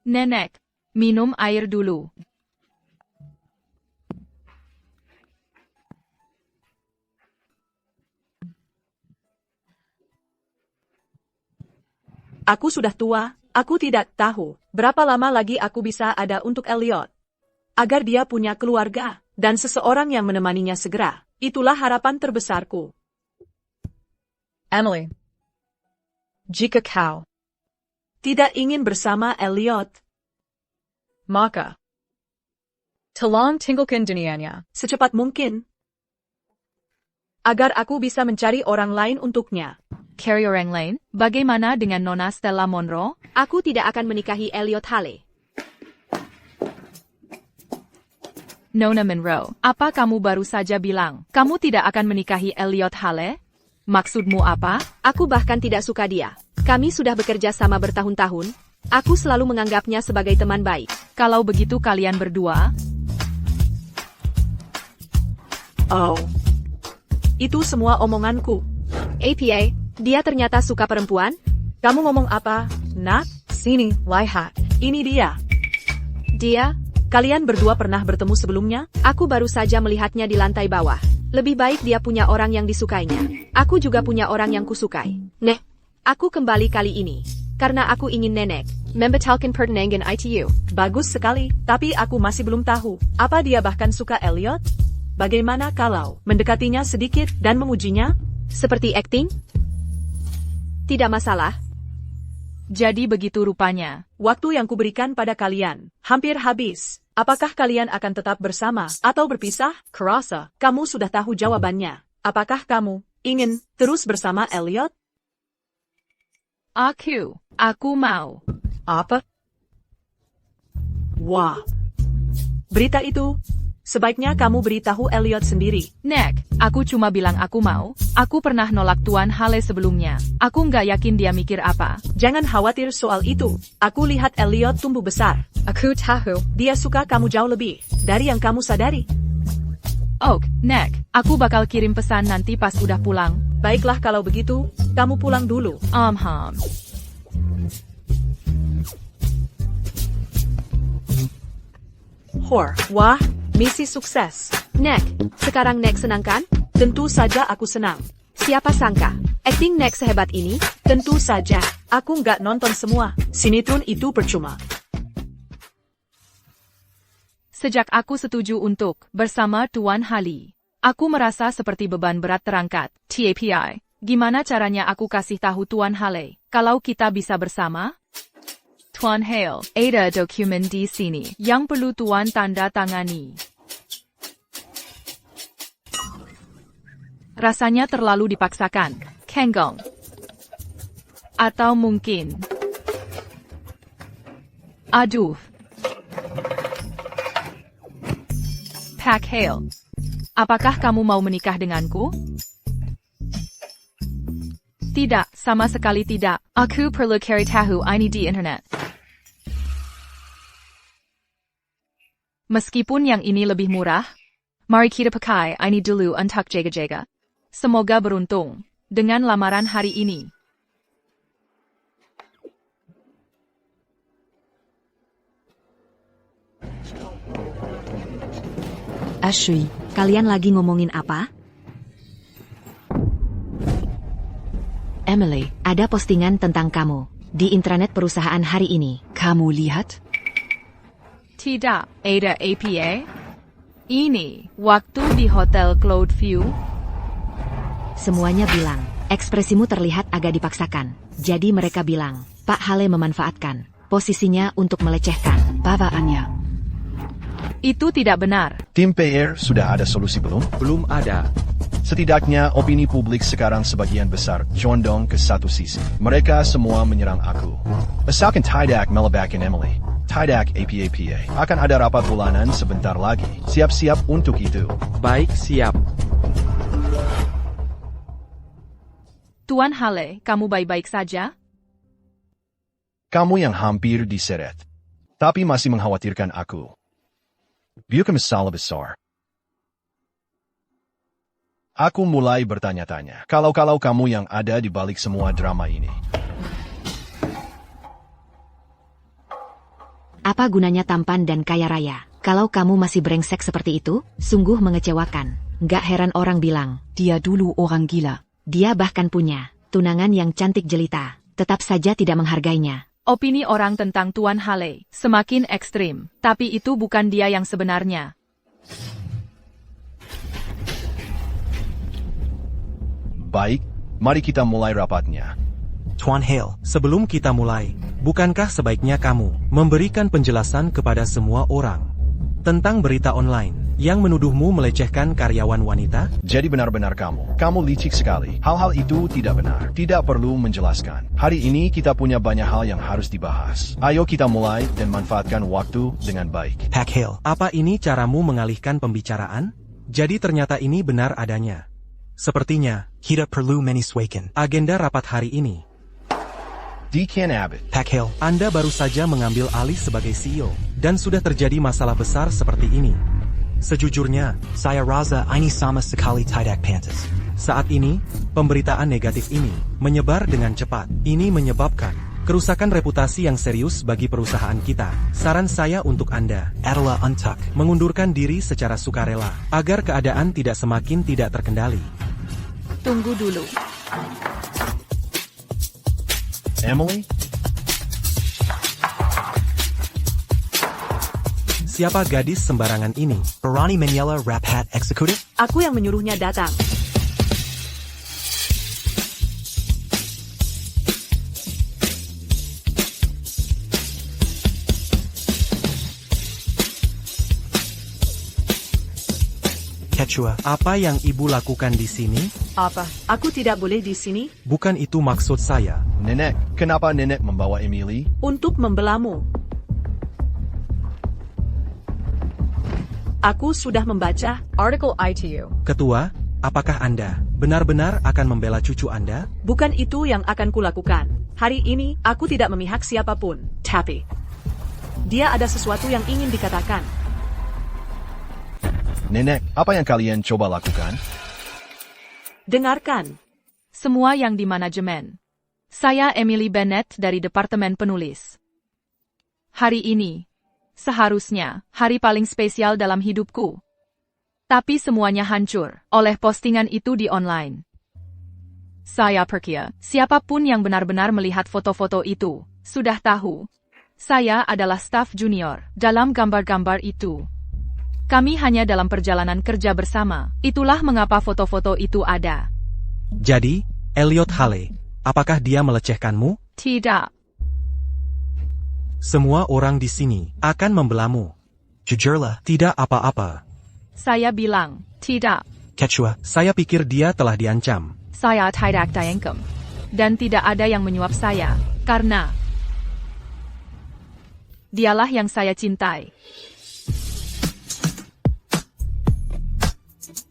Nenek, minum air dulu. Aku sudah tua, aku tidak tahu berapa lama lagi aku bisa ada untuk Elliot. Agar dia punya keluarga, dan seseorang yang menemaninya segera. Itulah harapan terbesarku. Emily, jika kau Tidak ingin bersama Elliot, maka tolong tinggalkan dunianya. secepat mungkin. Agar aku bisa mencari orang lain untuknya. Carry orang lain, bagaimana dengan Nona Stella Monroe? Aku tidak akan menikahi Elliot Hale. Nona Monroe, apa kamu baru saja bilang? Kamu tidak akan menikahi Elliot Hale? Maksudmu apa? Aku bahkan tidak suka dia. Kami sudah bekerja sama bertahun-tahun. Aku selalu menganggapnya sebagai teman baik. Kalau begitu kalian berdua? Oh. Itu semua omonganku. APA, dia ternyata suka perempuan? Kamu ngomong apa, nak? Sini, lihat. Ini dia. Dia? Kalian berdua pernah bertemu sebelumnya? Aku baru saja melihatnya di lantai bawah. Lebih baik dia punya orang yang disukainya. Aku juga punya orang yang kusukai. Neh, aku kembali kali ini. Karena aku ingin nenek membatalkan pertunangan ITU. Bagus sekali, tapi aku masih belum tahu. Apa dia bahkan suka Elliot? Bagaimana kalau mendekatinya sedikit dan memujinya? Seperti acting? Tidak masalah. Jadi begitu rupanya. Waktu yang kuberikan pada kalian hampir habis. Apakah kalian akan tetap bersama atau berpisah? Kurasa, kamu sudah tahu jawabannya. Apakah kamu ingin terus bersama Elliot? Aku mau. Apa? Wah. Berita itu, sebaiknya kamu beritahu Elliot sendiri. Nek, aku cuma bilang aku mau. Aku pernah nolak Tuan Hale sebelumnya. Aku nggak yakin dia mikir apa. Jangan khawatir soal itu. Aku lihat Elliot tumbuh besar. Aku tahu. Dia suka kamu jauh lebih dari yang kamu sadari. Nek, aku bakal kirim pesan nanti pas udah pulang. Baiklah kalau begitu, kamu pulang dulu. Wah, misi sukses. Nek, sekarang Nek senang kan? Tentu saja aku senang. Siapa sangka, acting Nek sehebat ini? Tentu saja, aku nggak nonton semua. Sinetron itu percuma. Sejak aku setuju untuk bersama Tuan Hale, aku merasa seperti beban berat terangkat. TAPI, gimana caranya aku kasih tahu Tuan Hale kalau kita bisa bersama? Tuan Hale, ada dokumen di sini yang perlu Tuan tanda tangani. Rasanya terlalu dipaksakan. Kenggong. Atau mungkin. Aduh. Pak Hale. Apakah kamu mau menikah denganku? Tidak, sama sekali tidak. Aku perlu cari tahu ini di internet. Meskipun yang ini lebih murah, mari kita pakai ini dulu untuk jaga-jaga. Semoga beruntung dengan lamaran hari ini. Ashley, kalian lagi ngomongin apa? Emily, ada postingan tentang kamu di intranet perusahaan hari ini. Kamu lihat? Tidak, ada APA? Ini, waktu di Hotel Cloudview? Semuanya bilang, ekspresimu terlihat agak dipaksakan. Jadi mereka bilang, Pak Hale memanfaatkan posisinya untuk melecehkan bawaannya. Itu tidak benar. Tim PR sudah ada solusi belum? Belum ada. Setidaknya opini publik sekarang sebagian besar condong ke satu sisi. Mereka semua menyerang aku. Asalkan tidak melebakin Emily. Tidak APA. Akan ada rapat bulanan sebentar lagi. Siap-siap untuk itu. Baik, siap. Tuan Hale, kamu baik-baik saja? Kamu yang hampir diseret. Tapi masih mengkhawatirkan aku. Bukan masalah besar. Aku mulai bertanya-tanya, kalau kamu yang ada di balik semua drama ini. Apa gunanya tampan dan kaya raya? Kalau kamu masih brengsek seperti itu, sungguh mengecewakan. Nggak heran orang bilang, Dia dulu orang gila. dia bahkan punya tunangan yang cantik jelita, tetap saja tidak menghargainya. Opini orang tentang Tuan Hale semakin ekstrim, tapi itu bukan dia yang sebenarnya. Baik, mari kita mulai rapatnya. Tuan Hale, sebelum kita mulai, bukankah sebaiknya kamu memberikan penjelasan kepada semua orang tentang berita online yang menuduhmu melecehkan karyawan wanita? Jadi benar-benar kamu licik sekali. Hal-hal itu tidak benar. Tidak perlu menjelaskan. Hari ini kita punya banyak hal yang harus dibahas. Ayo kita mulai dan manfaatkan waktu dengan baik. Pak Hale, apa ini caramu mengalihkan pembicaraan? Jadi ternyata ini benar adanya. Sepertinya, kita perlu menyesuaikan agenda rapat hari ini. Deacon Abbott. Pak Hale, Anda baru saja mengambil alih sebagai CEO, dan sudah terjadi masalah besar seperti ini. Sejujurnya, saya rasa ini sama sekali tidak pantas. Saat ini, pemberitaan negatif ini menyebar dengan cepat. Ini menyebabkan kerusakan reputasi yang serius bagi perusahaan kita. Saran saya untuk Anda adalah untuk mengundurkan diri secara sukarela, agar keadaan tidak semakin tidak terkendali. Tunggu dulu. Emily? Siapa gadis sembarangan ini? Berani menyela Rap Hat Executive? Aku yang menyuruhnya datang. Quechua, apa yang ibu lakukan di sini? Apa? Aku tidak boleh di sini? Bukan itu maksud saya. Nenek, kenapa nenek membawa Emily? Untuk membelamu. Aku sudah membaca. Article ITU. Ketua, apakah Anda benar-benar akan membela cucu Anda? Bukan itu yang akan kulakukan. Hari ini, aku tidak memihak siapapun. Tapi, dia ada sesuatu yang ingin dikatakan. Nenek, apa yang kalian coba lakukan? Dengarkan. Semua yang di manajemen. Saya Emily Bennett dari Departemen Penulis. Hari ini, seharusnya, hari paling spesial dalam hidupku. Tapi semuanya hancur oleh postingan itu di online. Saya percaya, siapapun yang benar-benar melihat foto-foto itu, sudah tahu. Saya adalah staf junior dalam gambar-gambar itu. Kami hanya dalam perjalanan kerja bersama. Itulah mengapa foto-foto itu ada. Jadi, Elliot Hale, apakah dia melecehkanmu? Tidak. Semua orang di sini akan membelamu. Jujurlah, tidak apa-apa. Saya bilang, tidak. Quechua, saya pikir dia telah diancam. Saya tidak diancam. Dan tidak ada yang menyuap saya, karena dialah yang saya cintai.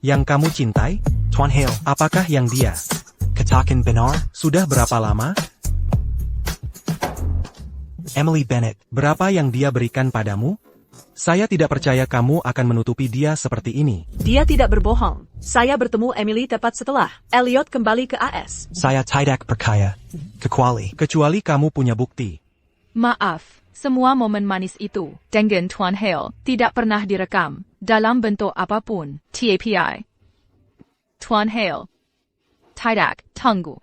Yang kamu cintai? Tuan Hale, apakah yang dia katakan benar? Sudah berapa lama? Emily Bennett, berapa yang dia berikan padamu? Saya tidak percaya kamu akan menutupi dia seperti ini. Dia tidak berbohong. Saya bertemu Emily tepat setelah Elliot kembali ke AS. Saya tidak percaya. Kecuali kamu punya bukti. Maaf, semua momen manis itu, dengan Tuan Hale, tidak pernah direkam, dalam bentuk apapun, TAPI. Tuan Hale. Tidak, tunggu.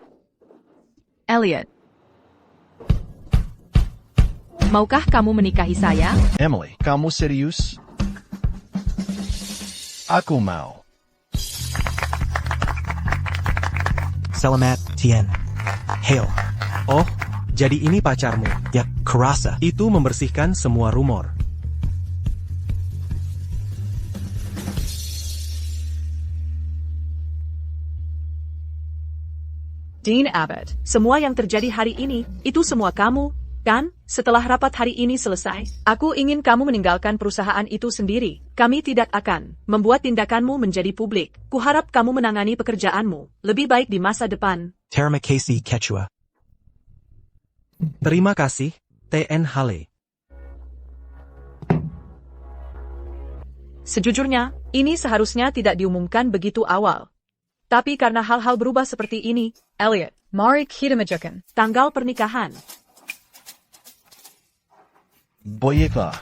Elliot. Maukah kamu menikahi saya? Emily, kamu serius? Aku mau. Selamat, Tien. Hale. Oh, jadi ini pacarmu? Ya, kerasa. Itu membersihkan semua rumor. Dean Abbott. Semua yang terjadi hari ini, itu semua kamu, kan? Setelah rapat hari ini selesai, aku ingin kamu meninggalkan perusahaan itu sendiri. Kami tidak akan membuat tindakanmu menjadi publik. Kuharap kamu menangani pekerjaanmu lebih baik di masa depan. Terima kasih, Quechua. Terima kasih, TN Hale. Sejujurnya, ini seharusnya tidak diumumkan begitu awal. Tapi karena hal-hal berubah seperti ini, Elliot. Mari kita majukan. Tanggal pernikahan. Baiklah.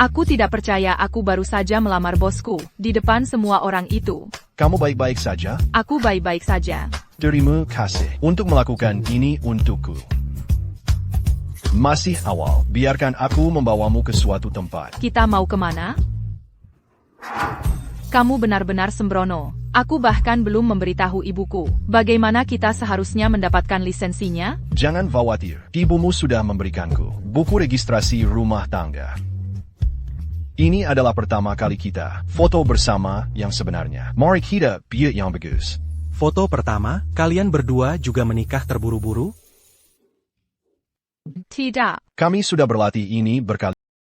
Aku tidak percaya aku baru saja melamar bosku, di depan semua orang itu. Kamu baik-baik saja? Aku baik-baik saja. Terima kasih untuk melakukan ini untukku. Masih awal, biarkan aku membawamu ke suatu tempat. Kita mau kemana? Kamu benar-benar sembrono. Aku bahkan belum memberitahu ibuku. Bagaimana kita seharusnya mendapatkan lisensinya? Jangan khawatir, ibumu sudah memberikanku buku registrasi rumah tangga. Ini adalah pertama kali kita foto bersama yang sebenarnya. Mari kita biar yang bagus. Foto pertama, kalian berdua juga menikah terburu-buru? Tidak. Kami sudah berlatih ini berkali